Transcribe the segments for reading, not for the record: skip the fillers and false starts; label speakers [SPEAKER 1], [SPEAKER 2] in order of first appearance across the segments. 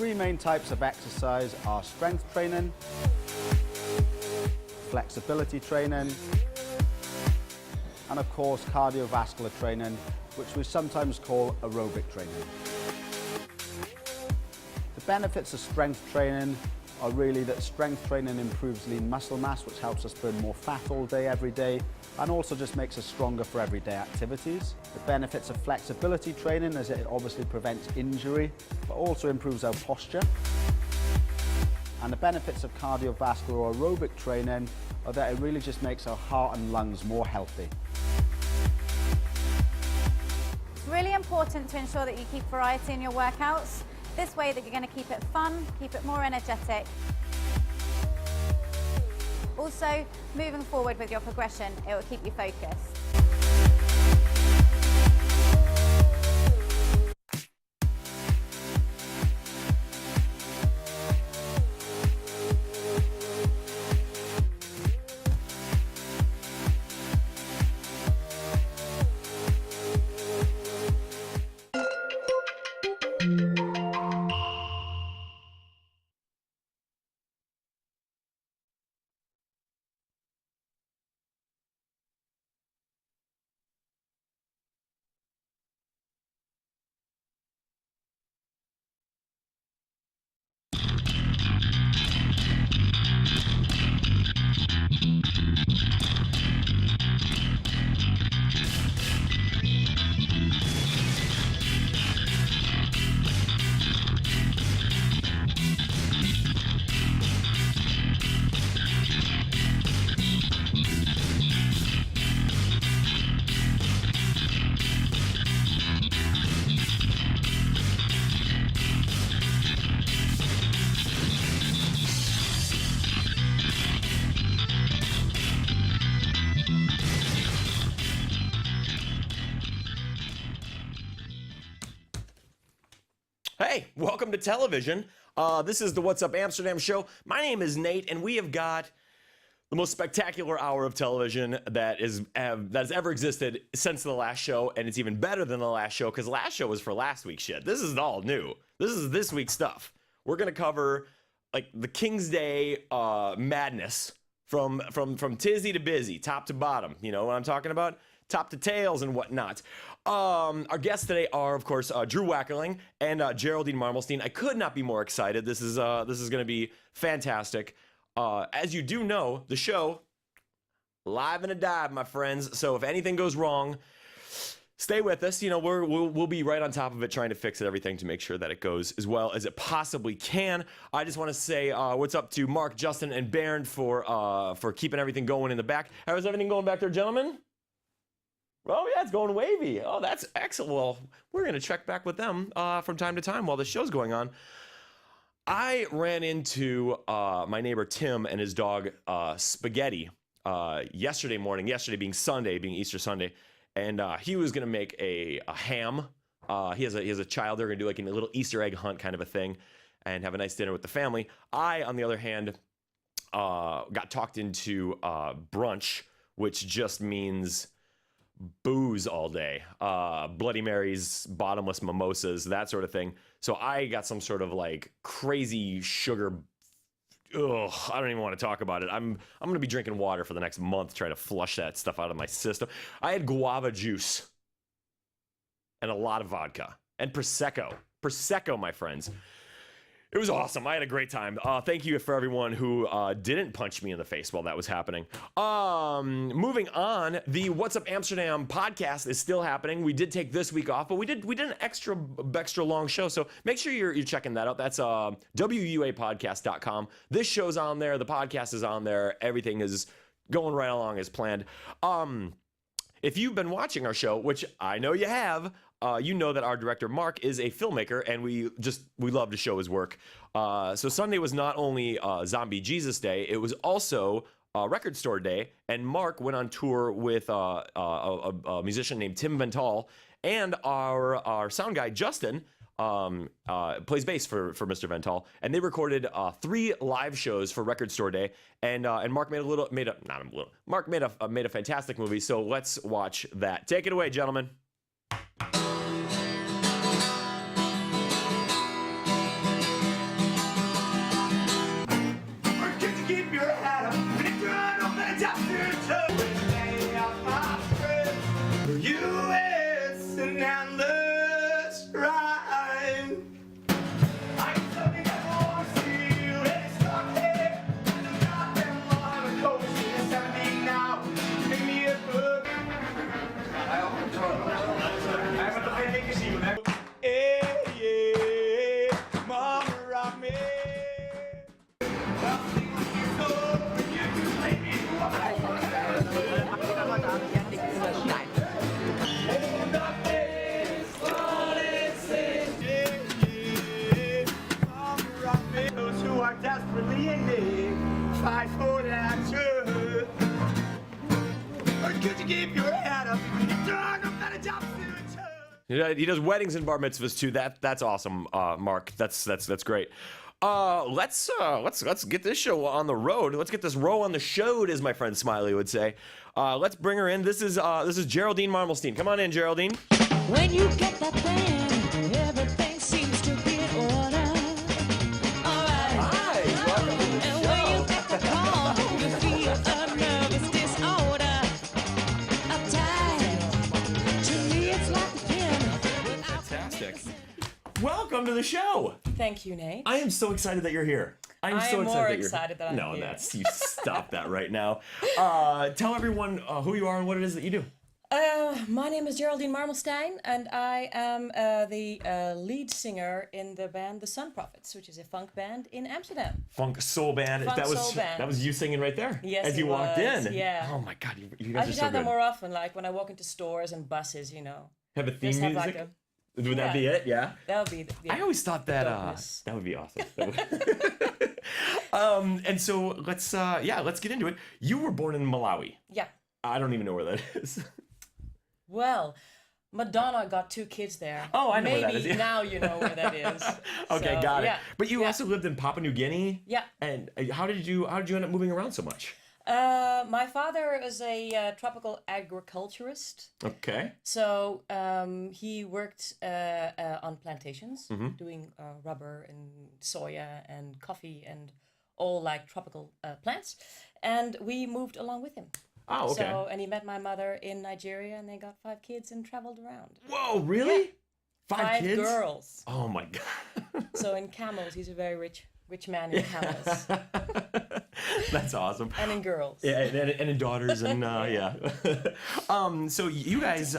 [SPEAKER 1] three main types of exercise are strength training, flexibility training, and of course cardiovascular training, which we sometimes call aerobic training. The benefits of strength training are really that strength training improves lean muscle mass, which helps us burn more fat all day, every day, and also just makes us stronger for everyday activities. The benefits of flexibility training is that it obviously prevents injury, but also improves our posture. And the benefits of cardiovascular or aerobic training are that it really just makes our heart and lungs more healthy.
[SPEAKER 2] It's really important to ensure that you keep variety in your workouts. This way that you're going to keep it fun, keep it more energetic. Also, moving forward with your progression, it will keep you focused.
[SPEAKER 3] Hey, welcome to television. This is the What's Up Amsterdam show. My name is Nate, and we have got the most spectacular hour of television that has ever existed since the last show, and it's even better than the last show because the last show was for last week's shit. This is all new. This is this week's stuff. We're gonna cover like the King's Day madness from tizzy to busy, top to bottom. You know what I'm talking about? Top to tails and whatnot. Our guests today are, of course, Drew Wackerling and Geraldine Marmelstein. I could not be more excited. This is going to be fantastic. As you do know, the show live and a dive, my friends. So if anything goes wrong, stay with us. You know, we'll be right on top of it, trying to fix everything to make sure that it goes as well as it possibly can. I just want to say what's up to Mark, Justin, and Bernd for keeping everything going in the back. How's everything going back there, gentlemen? Oh, yeah, it's going wavy. Oh, that's excellent. Well, we're going to check back with them from time to time while the show's going on. I ran into my neighbor Tim and his dog Spaghetti yesterday morning, yesterday being Sunday, being Easter Sunday, and he was going to make a ham. He has a child. They're going to do like a little Easter egg hunt kind of a thing and have a nice dinner with the family. I, on the other hand, got talked into brunch, which just means booze all day, Bloody Marys, bottomless mimosas, that sort of thing. So I got some sort of like crazy sugar. Ugh, I don't even want to talk about it. I'm gonna be drinking water for the next month, trying to flush that stuff out of my system. I had guava juice and a lot of vodka and prosecco, my friends. It was awesome. I had a great time. Thank you for everyone who didn't punch me in the face while that was happening. Moving on, the What's Up Amsterdam podcast is still happening. We did take this week off, but we did an extra long show. So make sure you're checking that out. That's WUApodcast.com. This show's on there. The podcast is on there. Everything is going right along as planned. If you've been watching our show, which I know you have, you know that our director Mark is a filmmaker, and we love to show his work. So Sunday was not only Zombie Jesus Day, it was also Record Store Day, and Mark went on tour with a musician named Tim Vental, and our sound guy Justin plays bass for Mr. Vental, and they recorded 3 live shows for Record Store Day, and Mark made a fantastic movie. So let's watch that. Take it away, gentlemen. fight for that truth. Or could you keep your head up? Yeah, he does weddings and bar mitzvahs too. That's awesome, Mark. That's great. Let's get this show on the road. Let's get this row on the showed, as my friend Smiley would say. Let's bring her in. This is Geraldine Marmelstein. Come on in, Geraldine.
[SPEAKER 4] When you get that thing, everything seems to be in order. Alright.
[SPEAKER 3] Hi, welcome to the
[SPEAKER 4] And
[SPEAKER 3] show.
[SPEAKER 4] when you get the call, you feel a nervous disorder. Uptight. To me, it's like a pin.
[SPEAKER 3] Fantastic. Welcome to the show.
[SPEAKER 5] Thank you, Nate.
[SPEAKER 3] I am so excited that you're here. I'm so
[SPEAKER 5] am
[SPEAKER 3] excited
[SPEAKER 5] more
[SPEAKER 3] that you're
[SPEAKER 5] excited that I'm
[SPEAKER 3] no,
[SPEAKER 5] here.
[SPEAKER 3] that's you stop that right now. Tell everyone who you are and what it is that you do.
[SPEAKER 5] My name is Geraldine Marmelstein, and I am the lead singer in the band The Sun Prophets, which is a funk band in Amsterdam.
[SPEAKER 3] Funk soul band.
[SPEAKER 5] Funk
[SPEAKER 3] that was
[SPEAKER 5] soul band.
[SPEAKER 3] that was you singing right there.
[SPEAKER 5] Yes,
[SPEAKER 3] as you
[SPEAKER 5] it
[SPEAKER 3] walked
[SPEAKER 5] was,
[SPEAKER 3] in.
[SPEAKER 5] yeah.
[SPEAKER 3] Oh my God, you
[SPEAKER 5] I
[SPEAKER 3] guys are
[SPEAKER 5] should
[SPEAKER 3] so
[SPEAKER 5] have that
[SPEAKER 3] good.
[SPEAKER 5] more often, like when I walk into stores and buses, you know.
[SPEAKER 3] Have a theme
[SPEAKER 5] Just have
[SPEAKER 3] music.
[SPEAKER 5] like
[SPEAKER 3] Would that
[SPEAKER 5] yeah.
[SPEAKER 3] be it? Yeah.
[SPEAKER 5] that would be the
[SPEAKER 3] I always thought that
[SPEAKER 5] dopeness.
[SPEAKER 3] that would be awesome. And so let's get into it. You were born in Malawi.
[SPEAKER 5] Yeah.
[SPEAKER 3] I don't even know where that is.
[SPEAKER 5] Well, Madonna got 2 kids there.
[SPEAKER 3] Oh, I know where
[SPEAKER 5] Maybe
[SPEAKER 3] that is, yeah.
[SPEAKER 5] now you know where that is.
[SPEAKER 3] Okay,
[SPEAKER 5] So,
[SPEAKER 3] got it.
[SPEAKER 5] yeah.
[SPEAKER 3] But you
[SPEAKER 5] Yeah.
[SPEAKER 3] also lived in Papua New Guinea.
[SPEAKER 5] Yeah.
[SPEAKER 3] And how did you end up moving around so much?
[SPEAKER 5] My father is a tropical agriculturist.
[SPEAKER 3] Okay.
[SPEAKER 5] So he worked on plantations,
[SPEAKER 3] Mm-hmm.
[SPEAKER 5] doing rubber and soya and coffee and all like tropical plants. And we moved along with him.
[SPEAKER 3] Oh, okay.
[SPEAKER 5] So, and he met my mother in Nigeria, and they got 5 kids and traveled around.
[SPEAKER 3] Whoa, really?
[SPEAKER 5] Yeah. 5
[SPEAKER 3] kids?
[SPEAKER 5] girls.
[SPEAKER 3] Oh my God.
[SPEAKER 5] So in camels, he's a very rich man in camels
[SPEAKER 3] That's awesome.
[SPEAKER 5] and in girls.
[SPEAKER 3] Yeah, and in daughters and yeah. So you guys,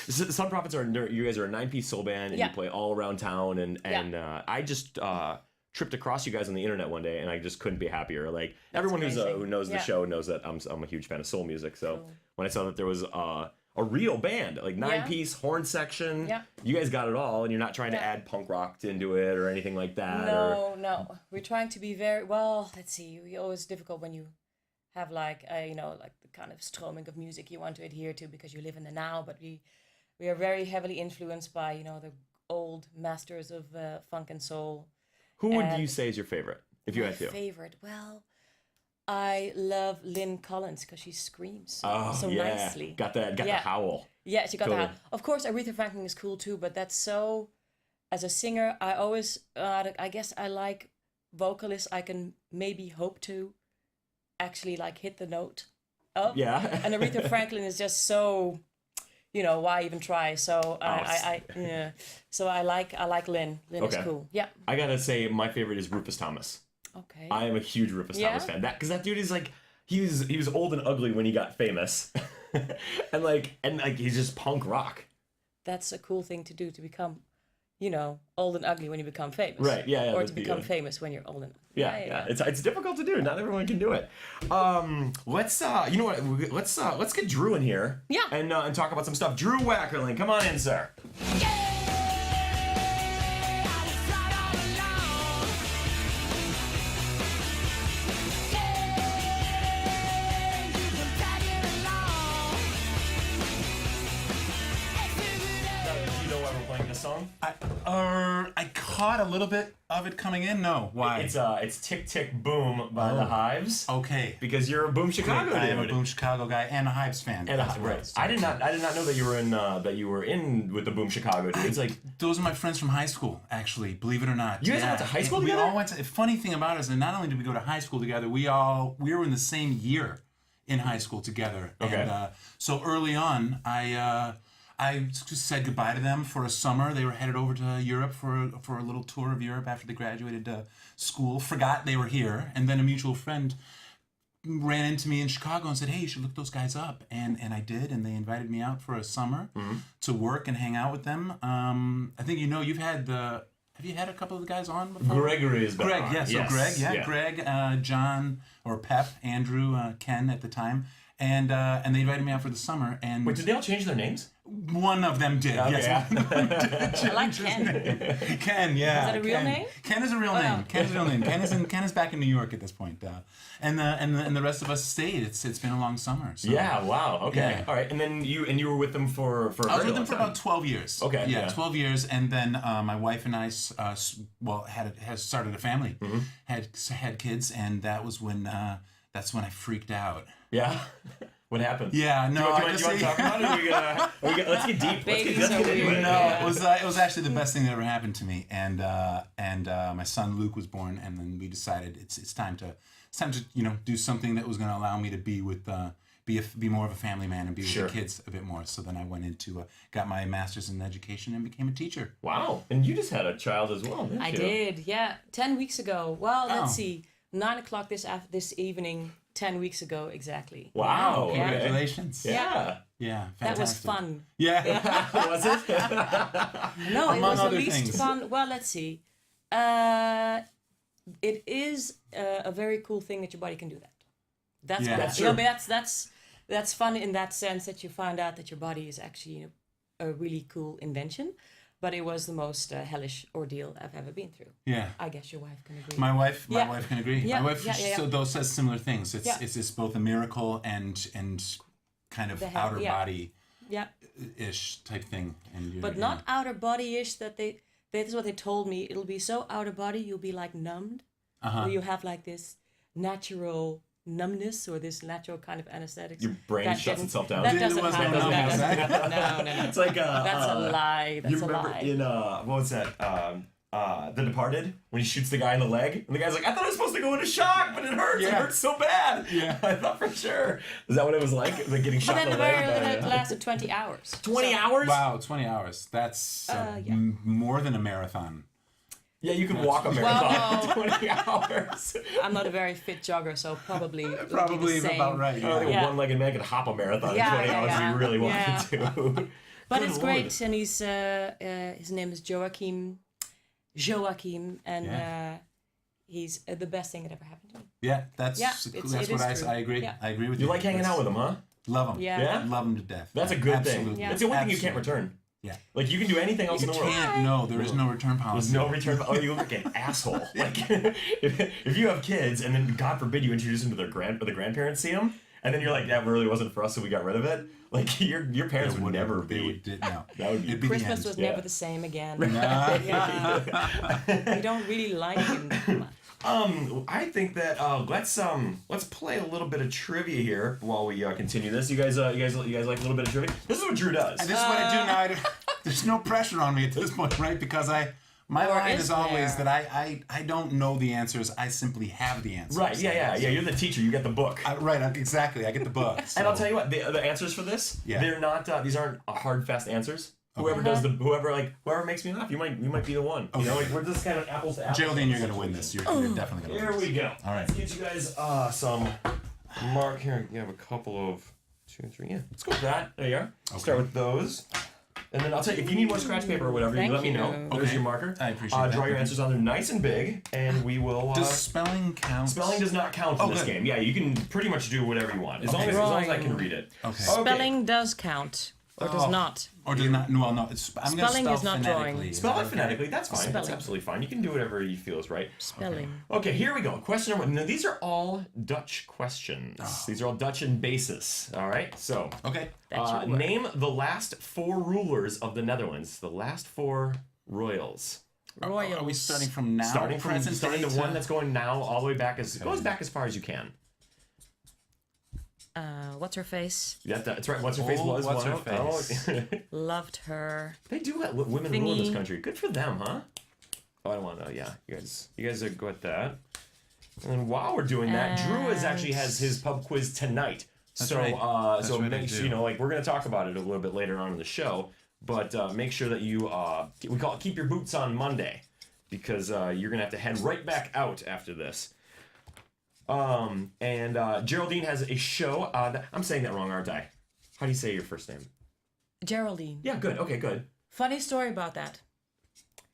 [SPEAKER 3] Sun Prophets you guys are a 9-piece soul band and
[SPEAKER 5] Yeah.
[SPEAKER 3] you play all around town and I just tripped across you guys on the internet one day and I just couldn't be happier. Like everyone
[SPEAKER 5] amazing.
[SPEAKER 3] who knows the
[SPEAKER 5] Yeah.
[SPEAKER 3] show knows that I'm a huge fan of soul music. So
[SPEAKER 5] Cool.
[SPEAKER 3] when I saw that there was a real band, like 9-piece horn section,
[SPEAKER 5] Yeah.
[SPEAKER 3] you guys got it all, and you're not trying to
[SPEAKER 5] Yeah.
[SPEAKER 3] add punk rock into it or anything like that.
[SPEAKER 5] No. We're trying to be very well. Let's see. We always difficult when you have like like the kind of stroming of music you want to adhere to because you live in the now. But we are very heavily influenced by the old masters of funk and soul.
[SPEAKER 3] Who would
[SPEAKER 5] And
[SPEAKER 3] you say is your favorite, if you
[SPEAKER 5] My
[SPEAKER 3] had to?
[SPEAKER 5] favorite. Well, I love Lynn Collins because she screams so
[SPEAKER 3] yeah.
[SPEAKER 5] nicely.
[SPEAKER 3] Got the
[SPEAKER 5] Yeah.
[SPEAKER 3] howl.
[SPEAKER 5] Yeah, she got
[SPEAKER 3] Totally.
[SPEAKER 5] that. Of course, Aretha Franklin is cool too, but that's so. As a singer, I always, I guess, I like vocalists I can maybe hope to actually like hit the note of.
[SPEAKER 3] Yeah.
[SPEAKER 5] And Aretha Franklin is just so, why even try? So yeah. So I like Lynn. Lynn is
[SPEAKER 3] Okay.
[SPEAKER 5] cool. Yeah.
[SPEAKER 3] I gotta say, my favorite is Rufus Thomas.
[SPEAKER 5] Okay.
[SPEAKER 3] I am a huge Rufus
[SPEAKER 5] Yeah?
[SPEAKER 3] Thomas fan. Because that dude is like, he was old and ugly when he got famous, and he's just punk rock.
[SPEAKER 5] That's a cool thing to do, to become, old and ugly when you become famous.
[SPEAKER 3] Right, yeah,
[SPEAKER 5] Or
[SPEAKER 3] that'd
[SPEAKER 5] to
[SPEAKER 3] be
[SPEAKER 5] become
[SPEAKER 3] good.
[SPEAKER 5] famous when you're old and
[SPEAKER 3] Yeah. It's difficult to do. Not everyone can do it. Let's you know what? Let's get Drew in here.
[SPEAKER 5] Yeah.
[SPEAKER 3] And talk about some stuff. Drew Wackerling, come on in, sir. Do you know why we're playing this song?
[SPEAKER 6] I caught a little bit of it coming in. No, why?
[SPEAKER 3] It's Tick Tick Boom by the Hives.
[SPEAKER 6] Okay.
[SPEAKER 3] Because you're a Boom Chicago
[SPEAKER 6] I am a
[SPEAKER 3] dude.
[SPEAKER 6] Boom Chicago guy and a Hives fan.
[SPEAKER 3] And
[SPEAKER 6] as well.
[SPEAKER 3] right. I did not know that you were in with the Boom Chicago dudes. Like
[SPEAKER 6] Those are my friends from high school, actually. Believe it or not.
[SPEAKER 3] You guys went to high school
[SPEAKER 6] we
[SPEAKER 3] together?
[SPEAKER 6] all went to. Funny thing about it is that not only did we go to high school together, we were in the same year in high school together.
[SPEAKER 3] Okay.
[SPEAKER 6] And so early on, I just said goodbye to them for a summer. They were headed over to Europe for a little tour of Europe after they graduated school. Forgot they were here, and then a mutual friend ran into me in Chicago and said, "Hey, you should look those guys up." And I did, and they invited me out for a summer to work and hang out with them. I think you've had have you had a couple of the guys on before?
[SPEAKER 3] Gregory is
[SPEAKER 6] Greg, yeah. So
[SPEAKER 3] Yes.
[SPEAKER 6] Greg, Greg, John or Pep, Andrew, Ken at the time. and they invited me out for the summer. And
[SPEAKER 3] Wait, did they all change their names?
[SPEAKER 6] one of them did.
[SPEAKER 3] Okay,
[SPEAKER 6] Yes,
[SPEAKER 3] yeah.
[SPEAKER 6] one of them did.
[SPEAKER 5] I like Ken.
[SPEAKER 6] Ken, yeah.
[SPEAKER 5] Is that a real
[SPEAKER 6] Ken.
[SPEAKER 5] name?
[SPEAKER 6] Ken is a real name. Ken is a real name. Ken is back in New York at this point, and the rest of us stayed. It's been a long summer. So.
[SPEAKER 3] Yeah. Wow. Okay.
[SPEAKER 6] Yeah.
[SPEAKER 3] All right. And then you were with them for a
[SPEAKER 6] I was
[SPEAKER 3] very
[SPEAKER 6] with them
[SPEAKER 3] long
[SPEAKER 6] for
[SPEAKER 3] time.
[SPEAKER 6] about 12 years.
[SPEAKER 3] Okay,
[SPEAKER 6] Yeah,
[SPEAKER 3] yeah.
[SPEAKER 6] 12 years, and then my wife and I, had started a family,
[SPEAKER 3] Mm-hmm.
[SPEAKER 6] had kids, and that's when I freaked out.
[SPEAKER 3] Yeah. What happened?
[SPEAKER 6] Yeah, no,
[SPEAKER 3] Do you
[SPEAKER 6] I
[SPEAKER 3] want
[SPEAKER 6] just
[SPEAKER 3] to talk about it? Let's get deep.
[SPEAKER 5] Babies
[SPEAKER 3] Let's
[SPEAKER 5] are
[SPEAKER 3] get into
[SPEAKER 5] weird.
[SPEAKER 3] it.
[SPEAKER 6] No, it was actually the best thing that ever happened to me, and my son Luke was born, and then we decided it's time to do something that was going to allow me to be with be more of a family man and be with
[SPEAKER 3] Sure.
[SPEAKER 6] the kids a bit more. So then I went into got my master's in education and became a teacher.
[SPEAKER 3] Wow. And you just had a child as well, didn't
[SPEAKER 5] I
[SPEAKER 3] you?
[SPEAKER 5] did, yeah. 10 weeks ago. Well,
[SPEAKER 6] Oh.
[SPEAKER 5] let's see. 9 o'clock this evening, 10 weeks ago exactly.
[SPEAKER 3] Wow.
[SPEAKER 5] Yeah.
[SPEAKER 3] Okay.
[SPEAKER 6] Congratulations!
[SPEAKER 3] Yeah.
[SPEAKER 6] Yeah,
[SPEAKER 5] That was
[SPEAKER 6] fantastic.
[SPEAKER 5] fun.
[SPEAKER 6] Yeah.
[SPEAKER 3] Was it?
[SPEAKER 5] No, it
[SPEAKER 6] Among
[SPEAKER 5] was at
[SPEAKER 6] other
[SPEAKER 5] least
[SPEAKER 6] things.
[SPEAKER 5] fun. Well, let's see. It is a very cool thing that your body can do that. That's
[SPEAKER 6] Yeah.
[SPEAKER 5] cool.
[SPEAKER 6] That's
[SPEAKER 5] You know,
[SPEAKER 3] true.
[SPEAKER 5] but that's fun in that sense that you find out that your body is actually a really cool invention. But it was the most hellish ordeal I've ever been through.
[SPEAKER 6] Yeah.
[SPEAKER 5] I guess your wife can agree.
[SPEAKER 6] My wife
[SPEAKER 5] Yeah.
[SPEAKER 6] can agree.
[SPEAKER 5] Yeah,
[SPEAKER 6] My wife
[SPEAKER 5] yeah.
[SPEAKER 6] so says similar things. It's
[SPEAKER 5] Yeah.
[SPEAKER 6] it's just both a miracle and kind of
[SPEAKER 5] The hell-
[SPEAKER 6] outer
[SPEAKER 5] yeah.
[SPEAKER 6] body
[SPEAKER 5] Yeah.
[SPEAKER 6] ish type thing. And
[SPEAKER 5] But not outer body-ish that this is what they told me. It'll be so outer body you'll be like numbed. Or you have like this natural numbness or this natural kind of anesthetic.
[SPEAKER 3] Your brain
[SPEAKER 5] That
[SPEAKER 3] shuts
[SPEAKER 5] didn't-
[SPEAKER 3] itself down.
[SPEAKER 5] That
[SPEAKER 6] There
[SPEAKER 5] doesn't
[SPEAKER 6] was no
[SPEAKER 5] happen.
[SPEAKER 6] numbness,
[SPEAKER 5] No.
[SPEAKER 3] It's like
[SPEAKER 5] That's a lie. That's
[SPEAKER 3] You
[SPEAKER 5] a
[SPEAKER 3] remember
[SPEAKER 5] lie.
[SPEAKER 3] in what was that? The Departed, when he shoots the guy in the leg, and the guy's like, "I thought I was supposed to go into shock, but it hurts. It
[SPEAKER 6] Yeah.
[SPEAKER 3] hurts so bad."
[SPEAKER 6] Yeah.
[SPEAKER 3] I thought for sure. Is that what it was like? Like getting
[SPEAKER 5] But
[SPEAKER 3] shot
[SPEAKER 5] then
[SPEAKER 3] in
[SPEAKER 5] the
[SPEAKER 3] the leg?
[SPEAKER 5] very
[SPEAKER 3] by,
[SPEAKER 5] it lasted 20 hours.
[SPEAKER 3] 20
[SPEAKER 5] So-
[SPEAKER 3] hours?
[SPEAKER 6] Wow, 20 hours. That's
[SPEAKER 5] yeah.
[SPEAKER 6] more than a marathon.
[SPEAKER 3] Yeah, you could walk a marathon in 20 hours.
[SPEAKER 5] I'm not a very fit jogger, so probably it would be
[SPEAKER 6] Probably
[SPEAKER 5] the same.
[SPEAKER 6] about right.
[SPEAKER 3] I think
[SPEAKER 5] Yeah.
[SPEAKER 3] a one-legged man could hop a marathon
[SPEAKER 5] Yeah,
[SPEAKER 3] in 20
[SPEAKER 5] yeah,
[SPEAKER 3] hours if
[SPEAKER 5] yeah.
[SPEAKER 3] he really wanted
[SPEAKER 5] Yeah.
[SPEAKER 3] to.
[SPEAKER 5] But
[SPEAKER 3] Good
[SPEAKER 5] it's
[SPEAKER 3] Lord.
[SPEAKER 5] great, and his name is Joachim, and
[SPEAKER 6] Yeah.
[SPEAKER 5] he's the best thing that ever happened to me.
[SPEAKER 6] Yeah, that's
[SPEAKER 5] Yeah, it
[SPEAKER 6] what
[SPEAKER 5] is true.
[SPEAKER 6] I agree.
[SPEAKER 5] Yeah.
[SPEAKER 6] I agree with you.
[SPEAKER 3] You like hanging out with him, huh?
[SPEAKER 6] Love them.
[SPEAKER 5] Yeah.
[SPEAKER 3] Yeah?
[SPEAKER 6] Love them to death.
[SPEAKER 3] That's a good
[SPEAKER 6] Absolutely.
[SPEAKER 3] thing.
[SPEAKER 5] Yeah.
[SPEAKER 3] That's the only thing you can't
[SPEAKER 6] Absolutely.
[SPEAKER 3] return.
[SPEAKER 6] Yeah.
[SPEAKER 3] Like, you can do anything else in the world.
[SPEAKER 6] Can't. No, there is no return policy.
[SPEAKER 3] There's no return. Oh, you look like an asshole. Like, if you have kids and then God forbid you introduce them to the grandparents see them, and then you're like, that really wasn't for us, so we got rid of it. Like your parents would never
[SPEAKER 6] They
[SPEAKER 3] be.
[SPEAKER 6] would, no.
[SPEAKER 3] That would be
[SPEAKER 6] It'd be
[SPEAKER 5] Christmas
[SPEAKER 6] the
[SPEAKER 5] was
[SPEAKER 6] end.
[SPEAKER 5] never the same again.
[SPEAKER 6] Nah.
[SPEAKER 5] Yeah. You don't really like him that much.
[SPEAKER 3] I think that let's play a little bit of trivia here while we continue this. You guys like a little bit of trivia? This is what Drew does.
[SPEAKER 6] And this is what I do now. There's no pressure on me at this point, right? Because my
[SPEAKER 5] Or
[SPEAKER 6] line
[SPEAKER 5] is
[SPEAKER 6] is always
[SPEAKER 5] there?
[SPEAKER 6] that I don't know the answers. I simply have the answers.
[SPEAKER 3] Right? Yeah. You're the teacher. You get the book.
[SPEAKER 6] Right. Exactly. I get the book.
[SPEAKER 3] And I'll
[SPEAKER 6] so-
[SPEAKER 3] tell you what, the answers for this,
[SPEAKER 6] Yeah.
[SPEAKER 3] they're not. These aren't hard, fast answers. Whoever does whoever makes me laugh, you might be the one. You know, like we're just kind of apples to apples.
[SPEAKER 6] Geraldine, you're gonna win this. You're definitely gonna
[SPEAKER 3] Here
[SPEAKER 6] win this.
[SPEAKER 3] we go.
[SPEAKER 6] All right.
[SPEAKER 3] Let's get you guys some mark here. You have a couple of 2, 3. Yeah, let's go with that. There you are. Start with those. And then I'll tell you, if you need more scratch paper or whatever,
[SPEAKER 5] Thank
[SPEAKER 3] you let me know.
[SPEAKER 5] you.
[SPEAKER 3] There's
[SPEAKER 6] Okay.
[SPEAKER 3] your marker.
[SPEAKER 6] I appreciate that.
[SPEAKER 3] Draw your answers on there nice and big, and we will.
[SPEAKER 6] Does spelling count?
[SPEAKER 3] Spelling does not count in this
[SPEAKER 6] good.
[SPEAKER 3] game. Yeah, you can pretty much do whatever you want, as long as I can read it.
[SPEAKER 6] Okay.
[SPEAKER 5] Spelling does count, or does
[SPEAKER 6] Oh.
[SPEAKER 5] not.
[SPEAKER 6] Or does not? No, no. I'm gonna
[SPEAKER 5] Spelling
[SPEAKER 6] spell
[SPEAKER 5] is not drawing.
[SPEAKER 6] phonetically. Is
[SPEAKER 3] Spell
[SPEAKER 6] that
[SPEAKER 3] it
[SPEAKER 6] okay?
[SPEAKER 3] phonetically. That's fine. That's
[SPEAKER 5] Spelling.
[SPEAKER 3] absolutely fine. You can do whatever you feel is right.
[SPEAKER 5] Spelling.
[SPEAKER 3] Okay, here we go. Question number 1. Now, these are all Dutch questions.
[SPEAKER 6] Oh.
[SPEAKER 3] These are all Dutch in basis. All right. So,
[SPEAKER 6] Okay.
[SPEAKER 5] That's your word.
[SPEAKER 3] name the last 4 rulers of the Netherlands. The last 4 royals.
[SPEAKER 5] Royals.
[SPEAKER 6] Are we starting from now?
[SPEAKER 3] Starting
[SPEAKER 6] present
[SPEAKER 3] the
[SPEAKER 6] day
[SPEAKER 3] one that's going now all the way back goes back as far as you can.
[SPEAKER 5] What's her face?
[SPEAKER 3] Yeah, that's right. What's her face
[SPEAKER 6] Oh,
[SPEAKER 3] was
[SPEAKER 6] what's
[SPEAKER 3] one
[SPEAKER 6] her
[SPEAKER 3] of-
[SPEAKER 6] face?
[SPEAKER 3] Oh,
[SPEAKER 5] Loved her.
[SPEAKER 3] they do let women rule in this
[SPEAKER 5] Thingy.
[SPEAKER 3] country. Good for them, huh? Oh, I don't want to. Yeah, you guys are good at that. And then while we're doing that, Drew actually has his pub quiz tonight.
[SPEAKER 6] That's
[SPEAKER 3] so
[SPEAKER 6] right. That's
[SPEAKER 3] so
[SPEAKER 6] right, I
[SPEAKER 3] make sure
[SPEAKER 6] do.
[SPEAKER 3] like we're gonna talk about it a little bit later on in the show. But make sure that you keep your boots on Monday, because you're gonna have to head right back out after this. And Geraldine has a show. I'm saying that wrong, aren't I? How do you say your first name?
[SPEAKER 5] Geraldine.
[SPEAKER 3] Yeah, good. Okay, good.
[SPEAKER 5] Funny story about that.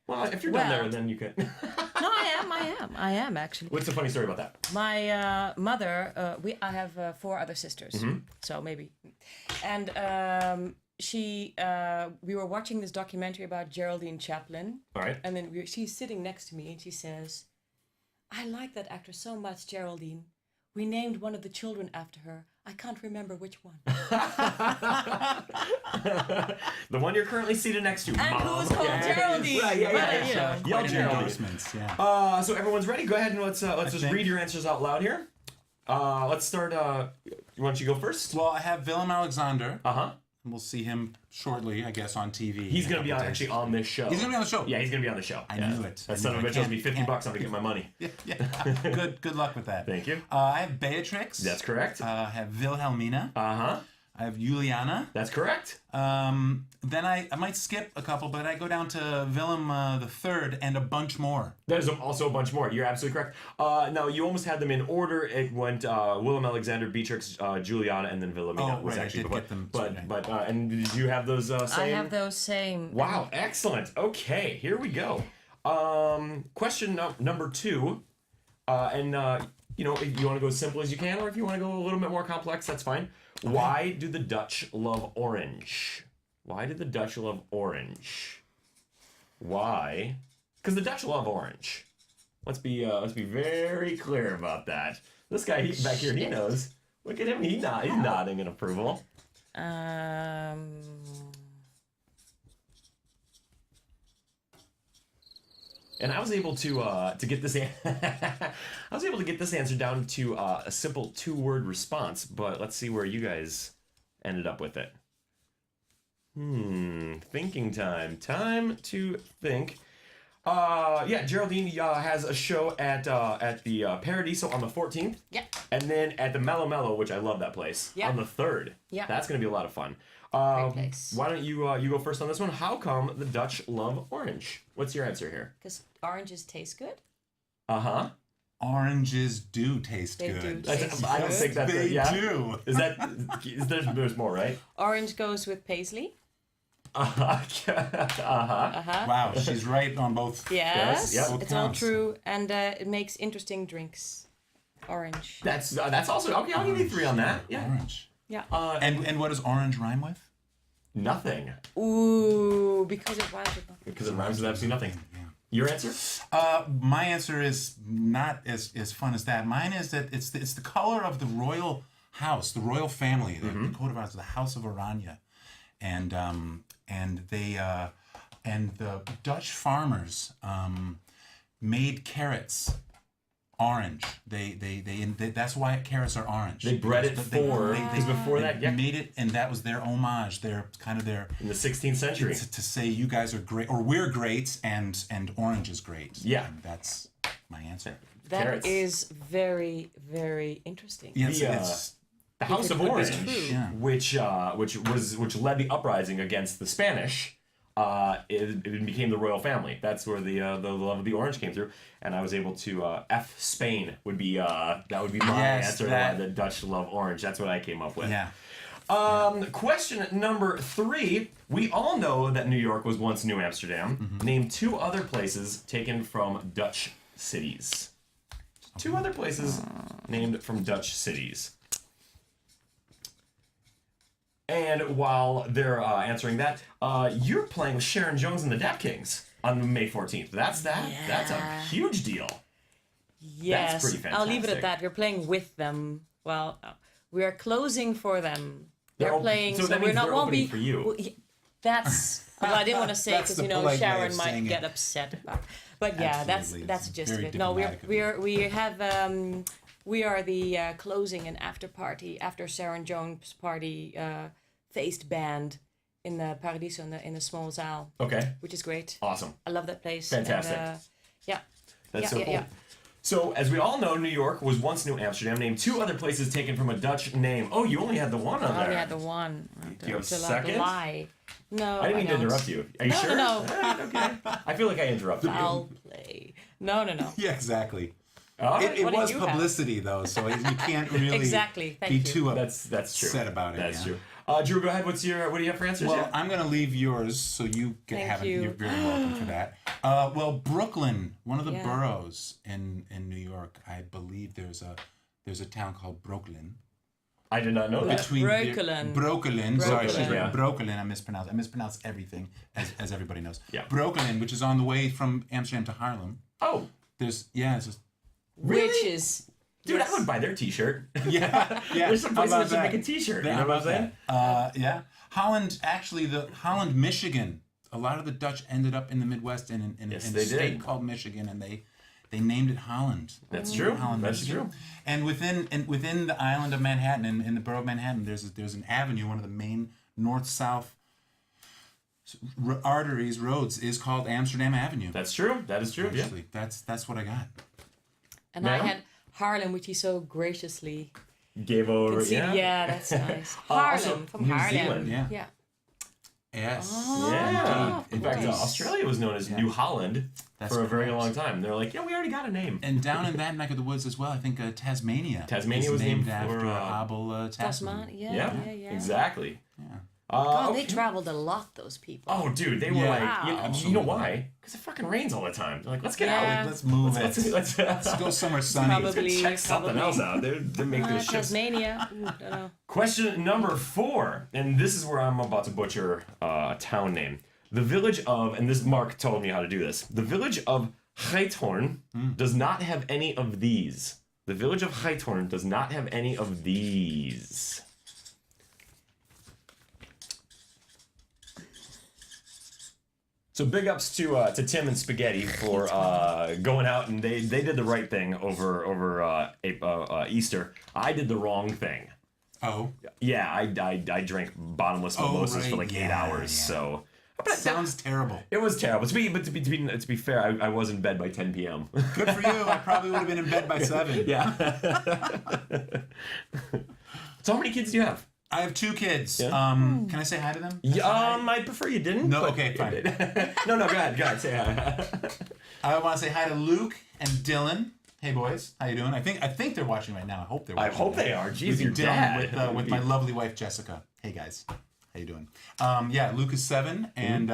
[SPEAKER 3] Well, if you're done
[SPEAKER 5] Well-
[SPEAKER 3] there, then you can.
[SPEAKER 5] No, I am. I am actually.
[SPEAKER 3] What's the funny story about that?
[SPEAKER 5] My mother, I have 4 other sisters, so maybe, and we were watching this documentary about Geraldine Chaplin,
[SPEAKER 3] All right.
[SPEAKER 5] and then she's sitting next to me, and she says, "I like that actress so much, Geraldine. We named one of the children after her. I can't remember which one."
[SPEAKER 3] The one you're currently seated next to.
[SPEAKER 5] And
[SPEAKER 3] Mom.
[SPEAKER 5] who's called Geraldine?
[SPEAKER 3] Right, yeah.
[SPEAKER 5] But, you know.
[SPEAKER 3] Yell
[SPEAKER 6] Quite an
[SPEAKER 3] Geraldine.
[SPEAKER 6] endorsements, yeah.
[SPEAKER 3] So everyone's ready. Go ahead and let's just
[SPEAKER 6] think-
[SPEAKER 3] read your answers out loud here. Let's start. Why don't you go first?
[SPEAKER 6] Well, I have Willem Alexander.
[SPEAKER 3] Uh-huh.
[SPEAKER 6] And we'll see him shortly, I guess, on TV.
[SPEAKER 3] He's
[SPEAKER 6] in a
[SPEAKER 3] gonna be
[SPEAKER 6] couple
[SPEAKER 3] on,
[SPEAKER 6] days.
[SPEAKER 3] actually on this show.
[SPEAKER 6] He's gonna be on the show.
[SPEAKER 3] Yeah, he's gonna be on the show.
[SPEAKER 6] I
[SPEAKER 3] Yeah.
[SPEAKER 6] knew it.
[SPEAKER 3] That
[SPEAKER 6] I
[SPEAKER 3] son
[SPEAKER 6] knew
[SPEAKER 3] of a
[SPEAKER 6] I
[SPEAKER 3] bitch owes me
[SPEAKER 6] can't-
[SPEAKER 3] 50
[SPEAKER 6] can't-
[SPEAKER 3] bucks. I'm gonna get my money.
[SPEAKER 6] Yeah. Good luck with that.
[SPEAKER 3] Thank you.
[SPEAKER 6] I have Beatrix.
[SPEAKER 3] That's correct.
[SPEAKER 6] I have Wilhelmina.
[SPEAKER 3] Uh-huh.
[SPEAKER 6] I have Juliana.
[SPEAKER 3] That's correct.
[SPEAKER 6] Then I might skip a couple, but I go down to Willem the Third and a bunch more.
[SPEAKER 3] There's also a bunch more. You're absolutely correct. Now, you almost had them in order. It went Willem Alexander, Beatrix, Juliana, and then Wilhelmina
[SPEAKER 6] Oh,
[SPEAKER 3] was
[SPEAKER 6] right, I
[SPEAKER 3] actually
[SPEAKER 6] did
[SPEAKER 3] before.
[SPEAKER 6] get them
[SPEAKER 3] But,
[SPEAKER 6] straight.
[SPEAKER 3] but and did you have those same?
[SPEAKER 5] I have those same.
[SPEAKER 3] Wow, excellent. Okay, here we go. Question number 2. If you want to go as simple as you can, or if you want to go a little bit more complex, that's fine. Okay. Why do the Dutch love orange? Why do the Dutch love orange? Why? Because the Dutch love orange. Let's be very clear about that. This guy back here, he knows. Look at him. He's nodding in approval. And I was able to get this. I was able to get this answer down to a simple 2-word response. But let's see where you guys ended up with it. Thinking time. Time to think. Geraldine has a show at the Paradiso on the 14th.
[SPEAKER 5] Yeah.
[SPEAKER 3] And then at the Mellow Mellow, which I love that place,
[SPEAKER 5] Yeah.
[SPEAKER 3] on the 3rd.
[SPEAKER 5] Yeah.
[SPEAKER 3] That's gonna be a lot of fun.
[SPEAKER 5] Great place.
[SPEAKER 3] Why don't you go first on this one? How come the Dutch love orange? What's your answer here?
[SPEAKER 5] Because oranges taste good.
[SPEAKER 3] Uh-huh.
[SPEAKER 6] Oranges do taste
[SPEAKER 5] They
[SPEAKER 6] good.
[SPEAKER 5] do
[SPEAKER 3] That's-
[SPEAKER 5] taste
[SPEAKER 3] I don't
[SPEAKER 5] good.
[SPEAKER 3] think that's
[SPEAKER 6] They
[SPEAKER 3] yeah.
[SPEAKER 6] do.
[SPEAKER 3] There's more, right?
[SPEAKER 5] Orange goes with paisley.
[SPEAKER 6] Wow, she's right on both.
[SPEAKER 5] Yes,
[SPEAKER 3] Yep.
[SPEAKER 6] Both
[SPEAKER 5] it's all
[SPEAKER 6] counts.
[SPEAKER 5] true, and it makes interesting drinks. Orange.
[SPEAKER 3] That's also okay. I'll give you 3 on that. Yeah.
[SPEAKER 6] Orange.
[SPEAKER 5] Yeah.
[SPEAKER 6] And what does orange rhyme with?
[SPEAKER 3] Nothing.
[SPEAKER 5] Ooh, because it rhymes with nothing.
[SPEAKER 3] Because it rhymes with absolutely nothing. Your answer?
[SPEAKER 6] My answer is not as fun as that. Mine is that it's the color of the royal house, the royal family, the coat of arms, the House of Oranje, and the Dutch farmers made carrots orange. That's why carrots are orange.
[SPEAKER 3] They bred it because before that, yeah,
[SPEAKER 6] made it, and that was their homage. Their
[SPEAKER 3] in the 16th century.
[SPEAKER 6] to say you guys are great, or we're great, and orange is great.
[SPEAKER 3] Yeah.
[SPEAKER 6] And that's my answer.
[SPEAKER 5] That is
[SPEAKER 3] Carrots.
[SPEAKER 5] very, very interesting.
[SPEAKER 6] Yes,
[SPEAKER 3] The,
[SPEAKER 6] it's
[SPEAKER 3] The House of
[SPEAKER 5] it was
[SPEAKER 3] Orange,
[SPEAKER 5] true.
[SPEAKER 6] Yeah.
[SPEAKER 3] which led the uprising against the Spanish. It became the royal family. That's where the love of the orange came through, and I was able to F Spain would be my
[SPEAKER 6] Yes,
[SPEAKER 3] answer to why the Dutch love orange. That's what I came up with.
[SPEAKER 6] yeah.
[SPEAKER 3] Question number 3. We all know that New York was once New Amsterdam. Name 2 other places taken from Dutch cities. 2 other places named from Dutch cities. And while they're answering that, you're playing with Sharon Jones and the Dap Kings on May 14th. That's a huge deal.
[SPEAKER 5] Yes,
[SPEAKER 3] pretty
[SPEAKER 5] I'll leave it
[SPEAKER 3] fantastic.
[SPEAKER 5] at that. We're playing with them. Well, we are closing for them. They're
[SPEAKER 3] They're
[SPEAKER 5] playing,
[SPEAKER 3] so
[SPEAKER 5] so
[SPEAKER 3] that
[SPEAKER 5] we're
[SPEAKER 3] means
[SPEAKER 5] not
[SPEAKER 3] they're
[SPEAKER 5] won't
[SPEAKER 3] opening
[SPEAKER 5] be
[SPEAKER 3] for you.
[SPEAKER 5] well, that's. Well, I didn't want to say
[SPEAKER 6] That's
[SPEAKER 5] because
[SPEAKER 6] the
[SPEAKER 5] you know
[SPEAKER 6] polite way of
[SPEAKER 5] Sharon might
[SPEAKER 6] saying
[SPEAKER 5] get
[SPEAKER 6] it.
[SPEAKER 5] upset about. But yeah,
[SPEAKER 6] Absolutely.
[SPEAKER 5] that's
[SPEAKER 6] It's
[SPEAKER 5] the gist of
[SPEAKER 6] very
[SPEAKER 5] it. No,
[SPEAKER 6] diplomatic of
[SPEAKER 5] we have we are the closing and after party after Sharon Jones party faced band in the Paradiso in the small zaal,
[SPEAKER 3] Okay.
[SPEAKER 5] which is great.
[SPEAKER 3] Awesome.
[SPEAKER 5] I love that place.
[SPEAKER 3] Fantastic.
[SPEAKER 5] And, yeah.
[SPEAKER 3] That's
[SPEAKER 5] yeah,
[SPEAKER 3] so
[SPEAKER 5] yeah,
[SPEAKER 3] cool.
[SPEAKER 5] yeah.
[SPEAKER 3] So, as we all know, New York was once New Amsterdam. Name 2 other places taken from a Dutch name. Oh, you only had the one on
[SPEAKER 5] I
[SPEAKER 3] there.
[SPEAKER 5] only had the one.
[SPEAKER 3] Do you have a
[SPEAKER 5] To
[SPEAKER 3] second?
[SPEAKER 5] lie. No,
[SPEAKER 3] I didn't mean to
[SPEAKER 5] don't.
[SPEAKER 3] interrupt you. Are you
[SPEAKER 5] No,
[SPEAKER 3] sure?
[SPEAKER 5] no.
[SPEAKER 3] Okay. I feel like I interrupted you.
[SPEAKER 5] I'll play. No.
[SPEAKER 6] Yeah, exactly.
[SPEAKER 3] All right.
[SPEAKER 6] It
[SPEAKER 5] What did
[SPEAKER 6] was
[SPEAKER 5] you have?
[SPEAKER 6] publicity, though, so you can't really
[SPEAKER 5] Exactly. Thank
[SPEAKER 6] be
[SPEAKER 5] you.
[SPEAKER 6] too
[SPEAKER 3] That's true.
[SPEAKER 6] upset about it.
[SPEAKER 3] That's
[SPEAKER 6] yeah.
[SPEAKER 3] true. Drew, go ahead. What do you have for answers?
[SPEAKER 6] Well,
[SPEAKER 3] Yeah.
[SPEAKER 6] I'm going to leave yours, so you can
[SPEAKER 5] Thank
[SPEAKER 6] have it.
[SPEAKER 5] you.
[SPEAKER 6] You're very welcome for that. Well, Brooklyn, one of the
[SPEAKER 5] Yeah.
[SPEAKER 6] boroughs in New York, I believe there's a town called Brooklyn.
[SPEAKER 3] I did not know that.
[SPEAKER 5] Brooklyn.
[SPEAKER 6] Brooklyn. Sorry,
[SPEAKER 5] Brooklyn.
[SPEAKER 3] Yeah.
[SPEAKER 6] Brooklyn. I mispronounce everything, as everybody knows.
[SPEAKER 3] Yeah.
[SPEAKER 6] Brooklyn, which is on the way from Amsterdam to Harlem.
[SPEAKER 3] Oh,
[SPEAKER 6] It's just,
[SPEAKER 3] really?
[SPEAKER 5] Which is
[SPEAKER 3] Dude,
[SPEAKER 5] yes.
[SPEAKER 3] I would buy their T-shirt.
[SPEAKER 6] yeah.
[SPEAKER 3] There's some
[SPEAKER 6] How
[SPEAKER 3] places
[SPEAKER 6] about
[SPEAKER 3] that
[SPEAKER 6] that?
[SPEAKER 3] make a T-shirt.
[SPEAKER 6] Yeah,
[SPEAKER 3] You know
[SPEAKER 6] how
[SPEAKER 3] what I'm saying?
[SPEAKER 6] about that? Yeah. Holland, actually, Holland, Michigan. A lot of the Dutch ended up in the Midwest in
[SPEAKER 3] Yes,
[SPEAKER 6] a
[SPEAKER 3] they
[SPEAKER 6] state
[SPEAKER 3] did.
[SPEAKER 6] called Michigan, and they named it Holland.
[SPEAKER 3] That's true.
[SPEAKER 6] Holland,
[SPEAKER 3] That's
[SPEAKER 6] Michigan.
[SPEAKER 3] true.
[SPEAKER 6] And within the island of Manhattan, in the borough of Manhattan, there's an avenue, one of the main north-south roads is called Amsterdam Avenue.
[SPEAKER 3] That's true. That is true. Yeah.
[SPEAKER 6] Actually, that's what I got.
[SPEAKER 5] And I
[SPEAKER 3] Ma'am?
[SPEAKER 5] had Harlem, which he so graciously
[SPEAKER 3] Gave over.
[SPEAKER 5] conceded.
[SPEAKER 3] Yeah.
[SPEAKER 5] Yeah, that's nice.
[SPEAKER 3] Also,
[SPEAKER 5] Harlem, from
[SPEAKER 3] New
[SPEAKER 5] Harlem.
[SPEAKER 3] Zealand.
[SPEAKER 6] Yeah.
[SPEAKER 5] Yeah.
[SPEAKER 6] Yes.
[SPEAKER 3] Yeah.
[SPEAKER 5] of
[SPEAKER 3] In fact,
[SPEAKER 5] course.
[SPEAKER 3] Australia was known as New Holland
[SPEAKER 6] That's
[SPEAKER 3] for a very
[SPEAKER 6] correct.
[SPEAKER 3] long time. They're like, yeah, we already got a name.
[SPEAKER 6] And down in that neck of the woods as well, I think Tasmania.
[SPEAKER 3] Tasmania
[SPEAKER 6] is
[SPEAKER 3] was named
[SPEAKER 6] after
[SPEAKER 3] for,
[SPEAKER 6] Abel Tasman.
[SPEAKER 5] Tasman.
[SPEAKER 3] Yeah.
[SPEAKER 5] Yeah.
[SPEAKER 3] Exactly.
[SPEAKER 6] Yeah.
[SPEAKER 5] God,
[SPEAKER 3] Okay.
[SPEAKER 5] they traveled a lot, those people.
[SPEAKER 3] Oh, dude, they were
[SPEAKER 6] Yeah.
[SPEAKER 3] like,
[SPEAKER 5] Wow.
[SPEAKER 3] you know
[SPEAKER 6] Absolutely.
[SPEAKER 3] why? Because it fucking rains all the time. They're like, let's get
[SPEAKER 5] Yeah.
[SPEAKER 3] out.
[SPEAKER 6] Let's move
[SPEAKER 3] Let's
[SPEAKER 6] Let's go somewhere sunny.
[SPEAKER 5] Probably.
[SPEAKER 3] check something else out. They make those ships.
[SPEAKER 5] Tasmania. Ooh, don't know.
[SPEAKER 3] Question number 4, and this is where I'm about to butcher a town name. The village of, and this Mark told me how to do this. The village of Geithorn does not have any of these. The village of Geithorn does not have any of these. So big ups to Tim and Spaghetti for going out, and they did the right thing over Easter. I did the wrong thing.
[SPEAKER 6] Oh,
[SPEAKER 3] Yeah, I drank bottomless mimosas for
[SPEAKER 6] right,
[SPEAKER 3] like 8
[SPEAKER 6] yeah,
[SPEAKER 3] hours.
[SPEAKER 6] yeah.
[SPEAKER 3] So
[SPEAKER 6] sounds terrible.
[SPEAKER 3] it was terrible. To be fair, I was in bed by 10 p.m.
[SPEAKER 6] Good for you. I probably would have been in bed by 7.
[SPEAKER 3] Yeah. So how many kids do you have?
[SPEAKER 6] I have 2 kids.
[SPEAKER 3] Yeah.
[SPEAKER 6] Can I say hi to them?
[SPEAKER 3] I prefer you didn't.
[SPEAKER 6] No,
[SPEAKER 3] but-
[SPEAKER 6] okay, fine.
[SPEAKER 3] no, go ahead, say hi.
[SPEAKER 6] I want to say hi to Luke and Dylan. Hey boys, how you doing? I think they're watching right now. I hope they're
[SPEAKER 3] I
[SPEAKER 6] watching.
[SPEAKER 3] hope
[SPEAKER 6] right
[SPEAKER 3] they
[SPEAKER 6] now.
[SPEAKER 3] are. Jeez,
[SPEAKER 6] Luke
[SPEAKER 3] your
[SPEAKER 6] and Dylan
[SPEAKER 3] dad.
[SPEAKER 6] with my lovely wife Jessica. Hey guys, how you doing? Yeah, Luke is 7 and